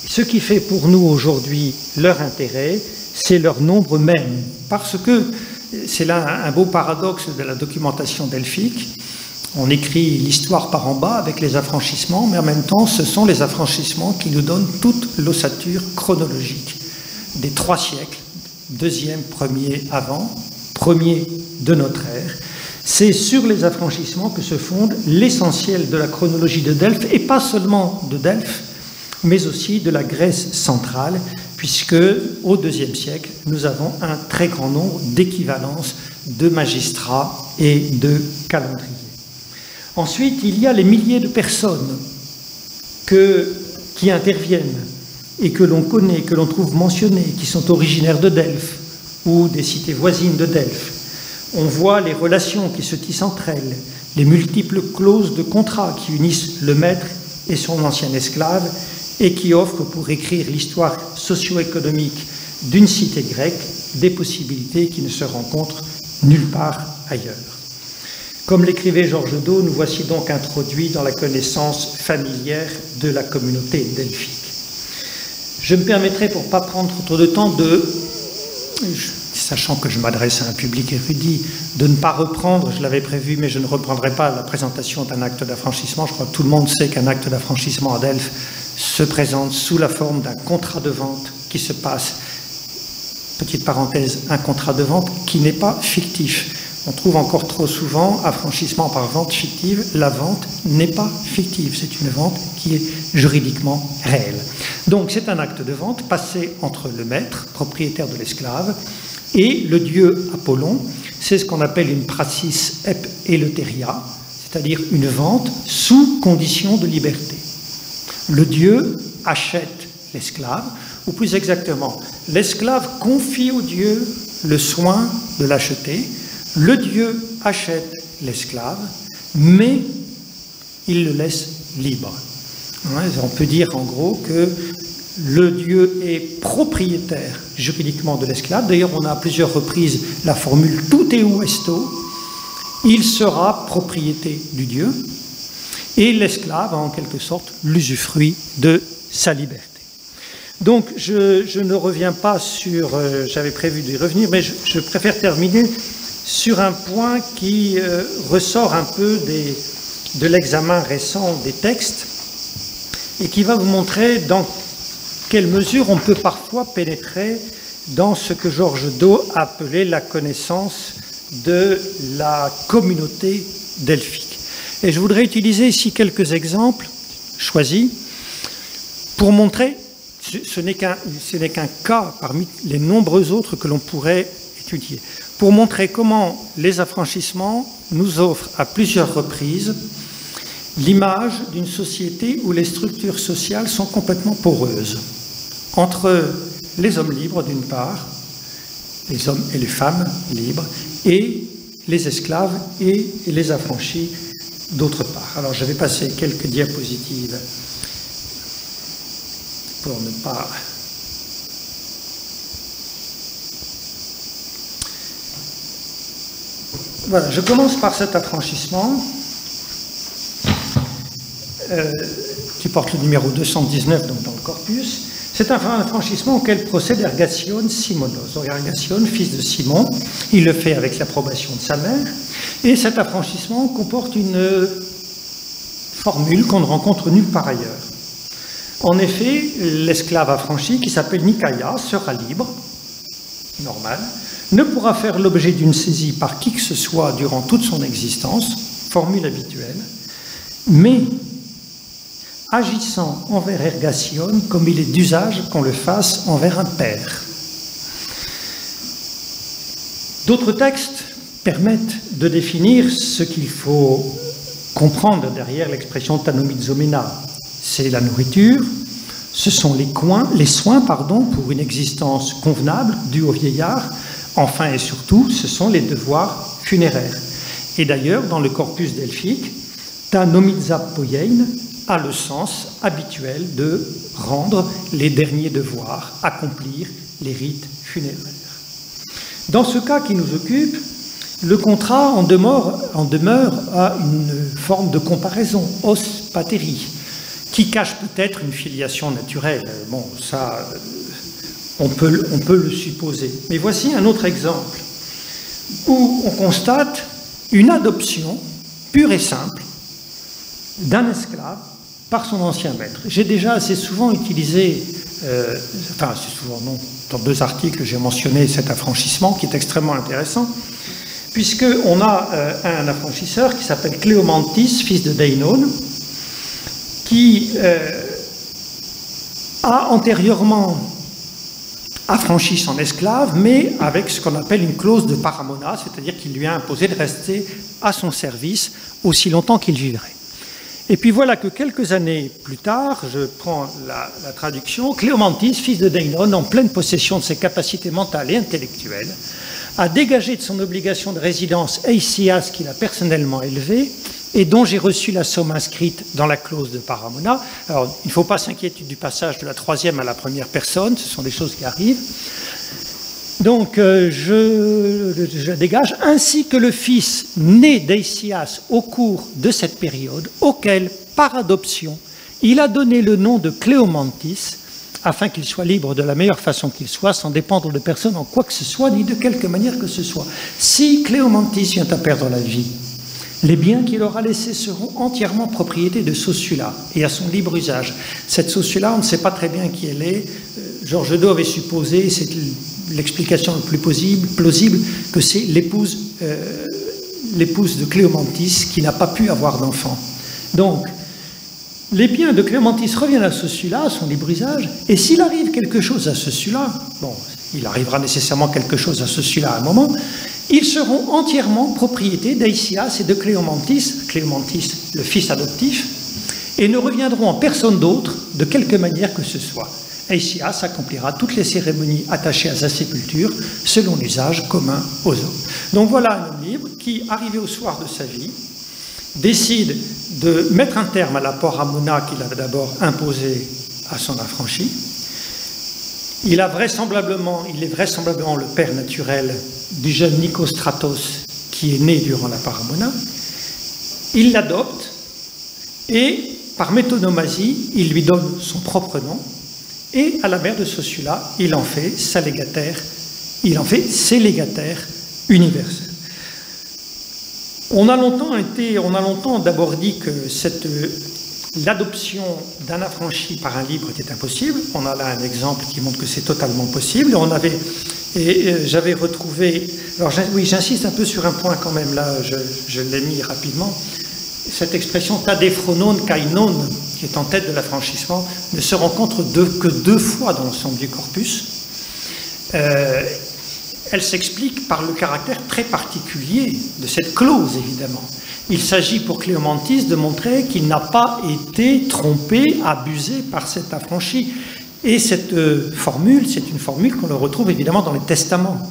Ce qui fait pour nous aujourd'hui leur intérêt, c'est leur nombre même, parce que c'est là un beau paradoxe de la documentation delphique. On écrit l'histoire par en bas avec les affranchissements, mais en même temps, ce sont les affranchissements qui nous donnent toute l'ossature chronologique des 3 siècles, deuxième, premier avant, premier de notre ère. C'est sur les affranchissements que se fonde l'essentiel de la chronologie de Delphes, et pas seulement de Delphes, mais aussi de la Grèce centrale, puisque au IIe siècle, nous avons un très grand nombre d'équivalences de magistrats et de calendriers. Ensuite, il y a les milliers de personnes qui interviennent et que l'on connaît, que l'on trouve mentionnées, qui sont originaires de Delphes ou des cités voisines de Delphes. On voit les relations qui se tissent entre elles, les multiples clauses de contrat qui unissent le maître et son ancien esclave et qui offrent pour écrire l'histoire socio-économique d'une cité grecque des possibilités qui ne se rencontrent nulle part ailleurs. Comme l'écrivait Georges Do, nous voici donc introduits dans la connaissance familière de la communauté delphique. Je me permettrai, pour ne pas prendre trop de temps, sachant que je m'adresse à un public érudit, de ne pas reprendre, je l'avais prévu, mais je ne reprendrai pas la présentation d'un acte d'affranchissement. Je crois que tout le monde sait qu'un acte d'affranchissement à Delphes se présente sous la forme d'un contrat de vente qui se passe, petite parenthèse, un contrat de vente qui n'est pas fictif. On trouve encore trop souvent affranchissement par vente fictive. La vente n'est pas fictive, c'est une vente qui est juridiquement réelle. Donc c'est un acte de vente passé entre le maître, propriétaire de l'esclave, et le dieu Apollon. C'est ce qu'on appelle une praxis ep eletheria, c'est-à-dire une vente sous condition de liberté. Le dieu achète l'esclave, ou plus exactement, l'esclave confie au dieu le soin de l'acheter. Le dieu achète l'esclave, mais il le laisse libre. On peut dire en gros que le dieu est propriétaire juridiquement de l'esclave. D'ailleurs, on a à plusieurs reprises la formule « tout eu esto ». Il sera propriété du dieu, et l'esclave a en quelque sorte l'usufruit de sa liberté. Donc, je ne reviens pas sur... j'avais prévu d'y revenir, mais je préfère terminer sur un point qui ressort un peu de l'examen récent des textes et qui va vous montrer dans quelle mesure on peut parfois pénétrer dans ce que Georges Do a appelé la connaissance de la communauté delphique. Et je voudrais utiliser ici quelques exemples choisis pour montrer ce n'est qu'un cas parmi les nombreux autres que l'on pourrait étudier, pour montrer comment les affranchissements nous offrent à plusieurs reprises l'image d'une société où les structures sociales sont complètement poreuses, entre les hommes libres d'une part, les hommes et les femmes libres, et les esclaves et les affranchis d'autre part. Alors je vais passer quelques diapositives pour ne pas... Voilà, je commence par cet affranchissement qui porte le numéro 219 donc dans le corpus. C'est un affranchissement auquel procède Ergation Simonos. Donc Ergation, fils de Simon, il le fait avec l'approbation de sa mère. Et cet affranchissement comporte une formule qu'on ne rencontre nulle part ailleurs. En effet, l'esclave affranchi, qui s'appelle Nikaya, sera libre, normal, ne pourra faire l'objet d'une saisie par qui que ce soit durant toute son existence, formule habituelle, mais agissant envers Ergation comme il est d'usage qu'on le fasse envers un père. D'autres textes permettent de définir ce qu'il faut comprendre derrière l'expression tanomizomena. C'est la nourriture, ce sont les soins pour une existence convenable due au vieillard, enfin et surtout, ce sont les devoirs funéraires. Et d'ailleurs, dans le corpus delphique, tanomizapoyein a le sens habituel de rendre les derniers devoirs, accomplir les rites funéraires. Dans ce cas qui nous occupe, le contrat en demeure à une forme de comparaison, os pateri, qui cache peut-être une filiation naturelle. Bon, ça, on peut le supposer. Mais voici un autre exemple où on constate une adoption pure et simple d'un esclave par son ancien maître. J'ai déjà assez souvent utilisé, assez souvent non, dans 2 articles j'ai mentionné cet affranchissement qui est extrêmement intéressant, puisqu'on a un affranchisseur qui s'appelle Cléomantis, fils de Deinon, qui a antérieurement affranchi son esclave, mais avec ce qu'on appelle une clause de paramona, c'est-à-dire qu'il lui a imposé de rester à son service aussi longtemps qu'il vivrait. Et puis voilà que quelques années plus tard, je prends la traduction, Cléomantis, fils de Deinon, en pleine possession de ses capacités mentales et intellectuelles, a dégagé de son obligation de résidence Eisias qu'il a personnellement élevé et dont j'ai reçu la somme inscrite dans la clause de paramona. Alors, il ne faut pas s'inquiéter du passage de la 3e à la 1re personne, ce sont des choses qui arrivent. Donc, je dégage, ainsi que le fils né d'Eisias au cours de cette période, auquel, par adoption, il a donné le nom de Cléomantis, afin qu'il soit libre de la meilleure façon qu'il soit, sans dépendre de personne en quoi que ce soit, ni de quelque manière que ce soit. Si Cléomantis vient à perdre la vie, les biens qu'il aura laissés seront entièrement propriété de Sosula et à son libre usage. Cette Sosula, on ne sait pas très bien qui elle est. Georges II avait supposé, c'est l'explication la plus plausible, que c'est l'épouse de Cléomantis qui n'a pas pu avoir d'enfant. Donc, les biens de Cléomantis reviennent à Sosula, à son libre usage, et s'il arrive quelque chose à Sosula, bon, il arrivera nécessairement quelque chose à Sosula à un moment, ils seront entièrement propriété d'Eisias et de Cléomantis, le fils adoptif, et ne reviendront en personne d'autre de quelque manière que ce soit. Eisias accomplira toutes les cérémonies attachées à sa sépulture selon l'usage commun aux hommes. Donc voilà un homme libre qui, arrivé au soir de sa vie, décide de mettre un terme à la paramona qu'il avait d'abord imposée à son affranchi. Il est vraisemblablement le père naturel du jeune Nicostratos qui est né durant la paramona. Il l'adopte et, par métonomasie, il lui donne son propre nom et à la mère de Sosula, il en fait ses légataires universels. On a longtemps d'abord dit que l'adoption d'un affranchi par un libre était impossible. On a là un exemple qui montre que c'est totalement possible. J'avais retrouvé... Alors oui, j'insiste un peu sur un point quand même, là, je l'ai mis rapidement. Cette expression « tadephronon kainon », qui est en tête de l'affranchissement, ne se rencontre que 2 fois dans l'ensemble du corpus. Elle s'explique par le caractère très particulier de cette clause, évidemment. Il s'agit pour Cléomantis de montrer qu'il n'a pas été trompé, abusé par cet affranchi. Et cette formule, c'est une formule qu'on retrouve évidemment dans les testaments.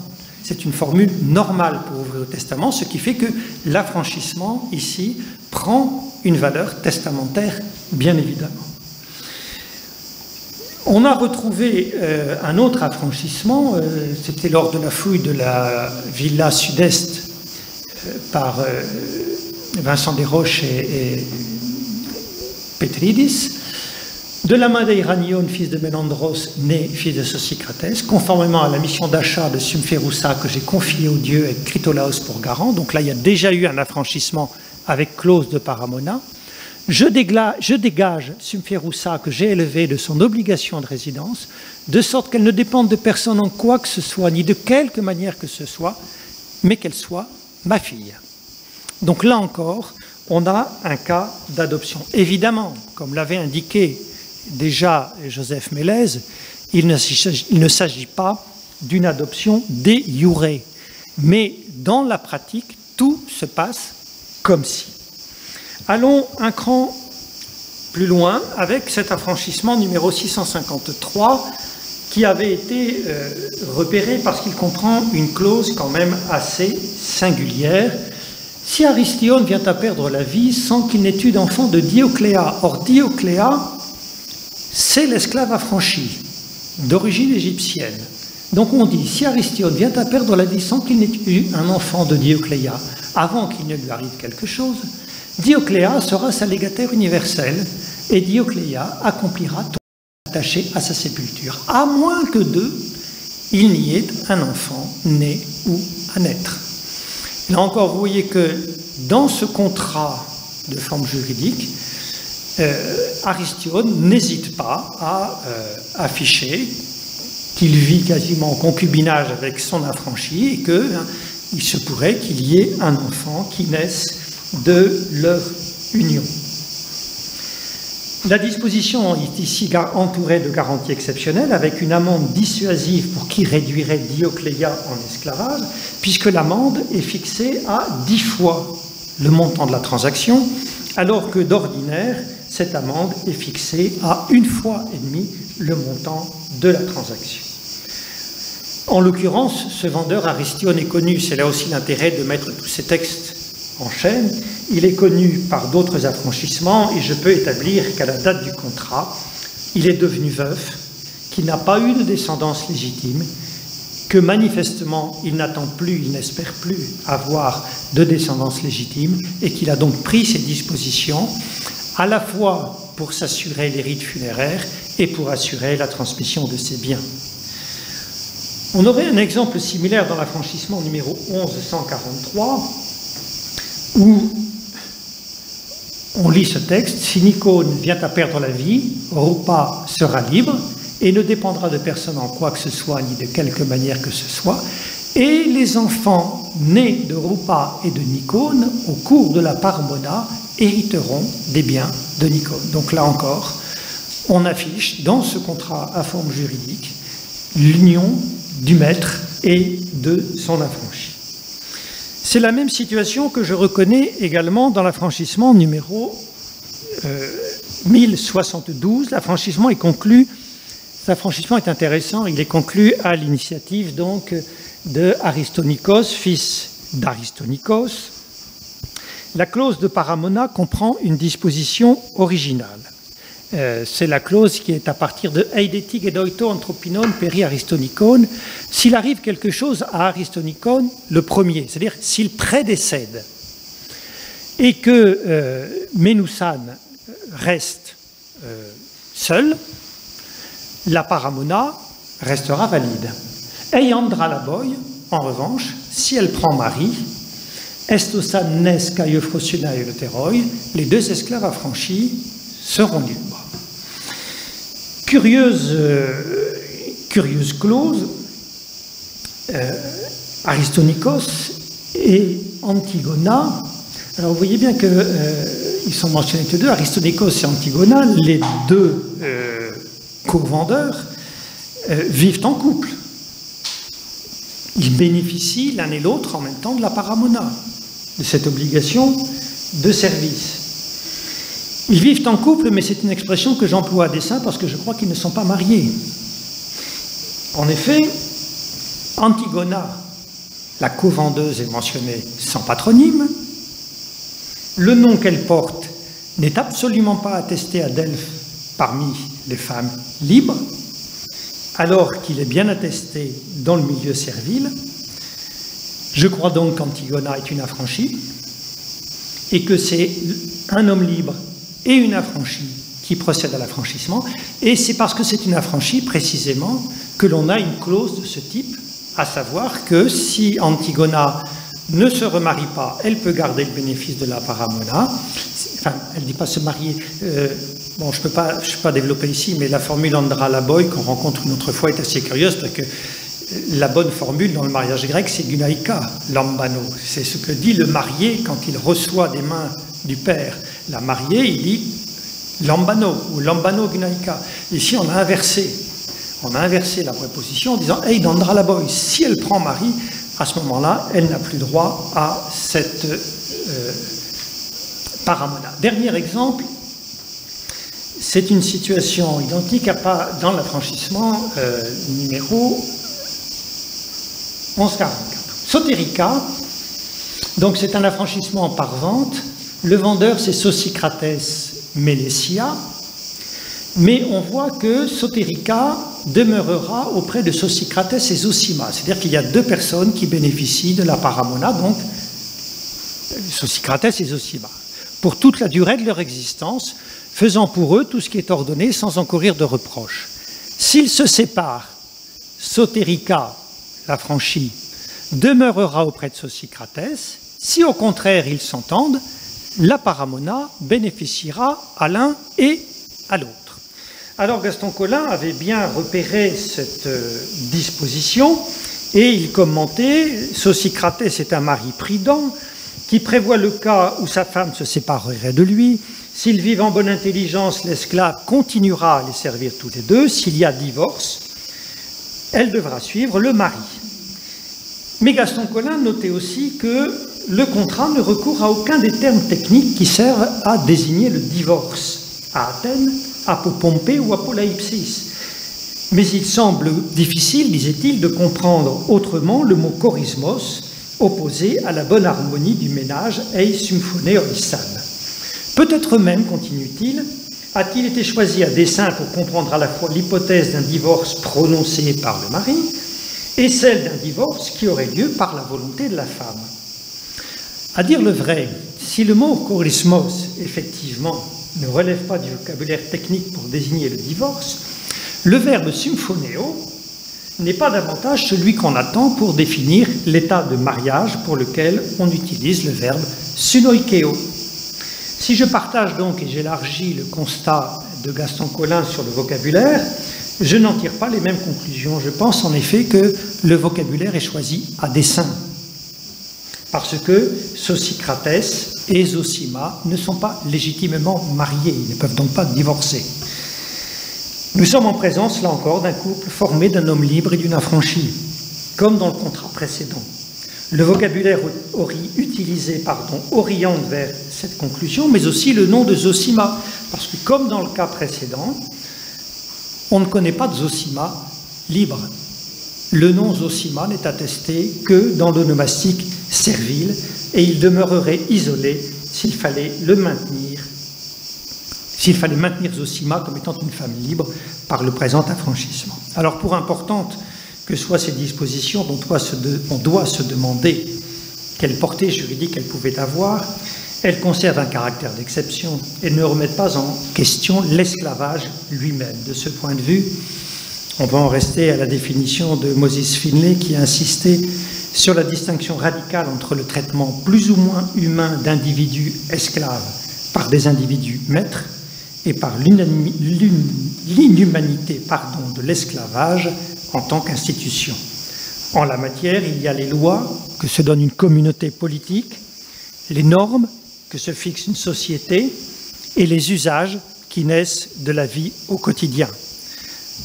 C'est une formule normale pour ouvrir le testament, ce qui fait que l'affranchissement, ici, prend une valeur testamentaire, bien évidemment. On a retrouvé un autre affranchissement, c'était lors de la fouille de la villa sud-est par Vincent Desroches et Petridis, de la main d'Eiranion, fils de Mélandros, né fils de Sosicrates, conformément à la mission d'achat de Sumphéroussa que j'ai confiée au dieu avec Critolaos pour garant. Donc là, il y a déjà eu un affranchissement avec clause de paramona. Je dégage Sumphéroussa que j'ai élevé de son obligation de résidence, de sorte qu'elle ne dépende de personne en quoi que ce soit, ni de quelque manière que ce soit, mais qu'elle soit ma fille. Donc là encore, on a un cas d'adoption. Évidemment, comme l'avait indiqué déjà Joseph Mélèze, il ne s'agit pas d'une adoption de iure, mais dans la pratique, tout se passe comme si. Allons un cran plus loin avec cet affranchissement numéro 653 qui avait été repéré parce qu'il comprend une clause quand même assez singulière. Si Aristion vient à perdre la vie sans qu'il n'ait eu d'enfant de Diocléa. Or, Diocléa, c'est l'esclave affranchi, d'origine égyptienne. Donc on dit, si Aristion vient à perdre la vie sans qu'il n'ait eu un enfant de Diocléa, avant qu'il ne lui arrive quelque chose, Diocléa sera sa légataire universelle, et Diocléa accomplira tout attaché à sa sépulture, à moins que il n'y ait un enfant né ou à naître. Là encore, vous voyez que dans ce contrat de forme juridique, Aristion n'hésite pas à afficher qu'il vit quasiment en concubinage avec son affranchi et qu'il se pourrait qu'il y ait un enfant qui naisse de leur union. La disposition est ici entourée de garanties exceptionnelles avec une amende dissuasive pour qui réduirait Diocléa en esclavage, puisque l'amende est fixée à 10 fois le montant de la transaction, alors que d'ordinaire, cette amende est fixée à 1,5 fois le montant de la transaction. En l'occurrence, ce vendeur Aristion est connu, c'est là aussi l'intérêt de mettre tous ces textes en chaîne, il est connu par d'autres affranchissements et je peux établir qu'à la date du contrat, il est devenu veuf, qu'il n'a pas eu de descendance légitime, que manifestement il n'attend plus, il n'espère plus avoir de descendance légitime et qu'il a donc pris ses dispositions à la fois pour s'assurer les rites funéraires et pour assurer la transmission de ses biens. On aurait un exemple similaire dans l'affranchissement numéro 1143 où on lit ce texte, si Nicône vient à perdre la vie, Roupa sera libre et ne dépendra de personne en quoi que ce soit, ni de quelque manière que ce soit, et les enfants nés de Roupa et de Nicône, au cours de la parmona, hériteront des biens de Nicône. Donc là encore, on affiche dans ce contrat à forme juridique l'union du maître et de son affranchi. C'est la même situation que je reconnais également dans l'affranchissement numéro 1072. L'affranchissement est conclu, cet affranchissement est intéressant, il est conclu à l'initiative donc de Aristonikos, fils d'Aristonikos. La clause de paramona comprend une disposition originale. C'est la clause qui est à partir de Eidetig edoito anthropinon peri Aristonikon. S'il arrive quelque chose à Aristonikon, le premier, c'est-à-dire s'il prédécède, et que Ménoussan reste seul, la paramona restera valide. Eiandra la boy, en revanche, si elle prend mari, estosan nes kai euphrosiona et le les deux esclaves affranchis seront libres. Curieuse clause, Aristonikos et Antigona. Alors vous voyez bien que ils sont mentionnés tous deux, Aristonikos et Antigona, les deux co-vendeurs, vivent en couple. Ils bénéficient l'un et l'autre en même temps de la paramona, de cette obligation de service. Ils vivent en couple, mais c'est une expression que j'emploie à dessein parce que je crois qu'ils ne sont pas mariés. En effet, Antigona, la co-vendeuse, est mentionnée sans patronyme. Le nom qu'elle porte n'est absolument pas attesté à Delphes parmi les femmes libres, alors qu'il est bien attesté dans le milieu servile. Je crois donc qu'Antigona est une affranchie et que c'est un homme libre et une affranchie qui procèdent à l'affranchissement, et c'est parce que c'est une affranchie, précisément, que l'on a une clause de ce type, à savoir que si Antigona ne se remarie pas, elle peut garder le bénéfice de la paramona. Enfin, elle ne dit pas se marier. Bon, je ne peux pas développer ici, mais la formule Andra Laboi qu'on rencontre une autre fois est assez curieuse, parce que la bonne formule dans le mariage grec, c'est gunaïka, lambano. C'est ce que dit le marié quand il reçoit des mains du père. La mariée, il dit lambano ou lambano gunaïka. Ici, on a inversé la préposition en disant hey, d'Andra Laboi, si elle prend mari, à ce moment-là, elle n'a plus droit à cette paramona. Dernier exemple, c'est une situation identique dans l'affranchissement numéro 1144. Soterica, donc c'est un affranchissement par vente. Le vendeur, c'est Sosicrates Mélésia, mais on voit que Soterica demeurera auprès de Sosicrates et Zosima. C'est-à-dire qu'il y a deux personnes qui bénéficient de la paramona, donc Sosicrates et Zosima, pour toute la durée de leur existence, faisant pour eux tout ce qui est ordonné sans encourir de reproches. S'ils se séparent, Soterica, l'affranchi, demeurera auprès de Sosicrates. Si au contraire ils s'entendent, la paramona bénéficiera à l'un et à l'autre. Alors Gaston Collin avait bien repéré cette disposition et il commentait « Sosicrates est un mari prudent qui prévoit le cas où sa femme se séparerait de lui. S'ils vivent en bonne intelligence, l'esclave continuera à les servir tous les deux. S'il y a divorce, elle devra suivre le mari. » Mais Gaston Collin notait aussi que le contrat ne recourt à aucun des termes techniques qui servent à désigner le divorce. À Athènes, apopompé ou apolaïpsis. Mais il semble difficile, disait-il, de comprendre autrement le mot chorismos, opposé à la bonne harmonie du ménage ei symphonée oissan. Peut-être même, continue-t-il, a-t-il été choisi à dessein pour comprendre à la fois l'hypothèse d'un divorce prononcé par le mari et celle d'un divorce qui aurait lieu par la volonté de la femme. À dire le vrai, si le mot chorismos, effectivement, ne relève pas du vocabulaire technique pour désigner le divorce, le verbe symphonéo n'est pas davantage celui qu'on attend pour définir l'état de mariage pour lequel on utilise le verbe synoikeo. Si je partage donc et j'élargis le constat de Gaston Collin sur le vocabulaire, je n'en tire pas les mêmes conclusions. Je pense en effet que le vocabulaire est choisi à dessein, parce que Sosicrates et Zosima ne sont pas légitimement mariés, ils ne peuvent donc pas divorcer. Nous sommes en présence, là encore, d'un couple formé d'un homme libre et d'une affranchie, comme dans le contrat précédent. Le vocabulaire utilisé oriente vers cette conclusion, mais aussi le nom de Zosima, parce que comme dans le cas précédent, on ne connaît pas de Zosima libre. Le nom Zosima n'est attesté que dans l'onomastique servile, et il demeurerait isolé s'il fallait maintenir Zosima comme étant une femme libre par le présent affranchissement. Alors, pour importantes que soient ces dispositions dont on doit se demander quelle portée juridique elles pouvaient avoir, elles conservent un caractère d'exception et ne remettent pas en question l'esclavage lui-même. De ce point de vue, on va en rester à la définition de Moses Finlay qui a insisté sur la distinction radicale entre le traitement plus ou moins humain d'individus esclaves par des individus maîtres et par l'inhumanité de l'esclavage en tant qu'institution. En la matière, il y a les lois que se donne une communauté politique, les normes que se fixe une société et les usages qui naissent de la vie au quotidien.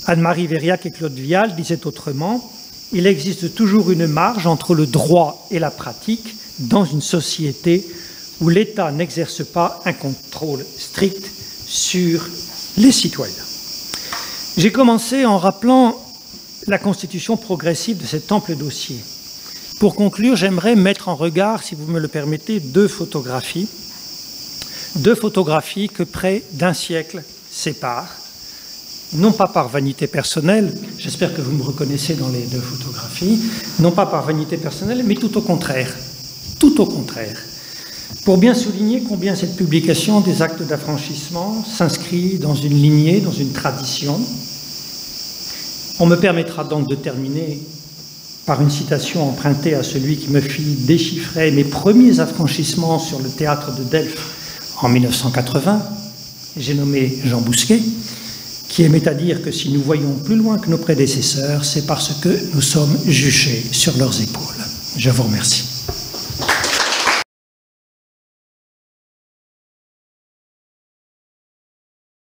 Anne-Marie Vériac et Claude Vial disaient autrement, il existe toujours une marge entre le droit et la pratique dans une société où l'État n'exerce pas un contrôle strict sur les citoyens. J'ai commencé en rappelant la constitution progressive de cet ample dossier. Pour conclure, j'aimerais mettre en regard, si vous me le permettez, deux photographies que près d'un siècle séparent, non pas par vanité personnelle, j'espère que vous me reconnaissez dans les deux photographies, non pas par vanité personnelle, mais tout au contraire, pour bien souligner combien cette publication des actes d'affranchissement s'inscrit dans une lignée, dans une tradition. On me permettra donc de terminer par une citation empruntée à celui qui me fit déchiffrer mes premiers affranchissements sur le théâtre de Delphes en 1980, j'ai nommé Jean Bousquet, qui aimait à dire que si nous voyons plus loin que nos prédécesseurs, c'est parce que nous sommes juchés sur leurs épaules. Je vous remercie.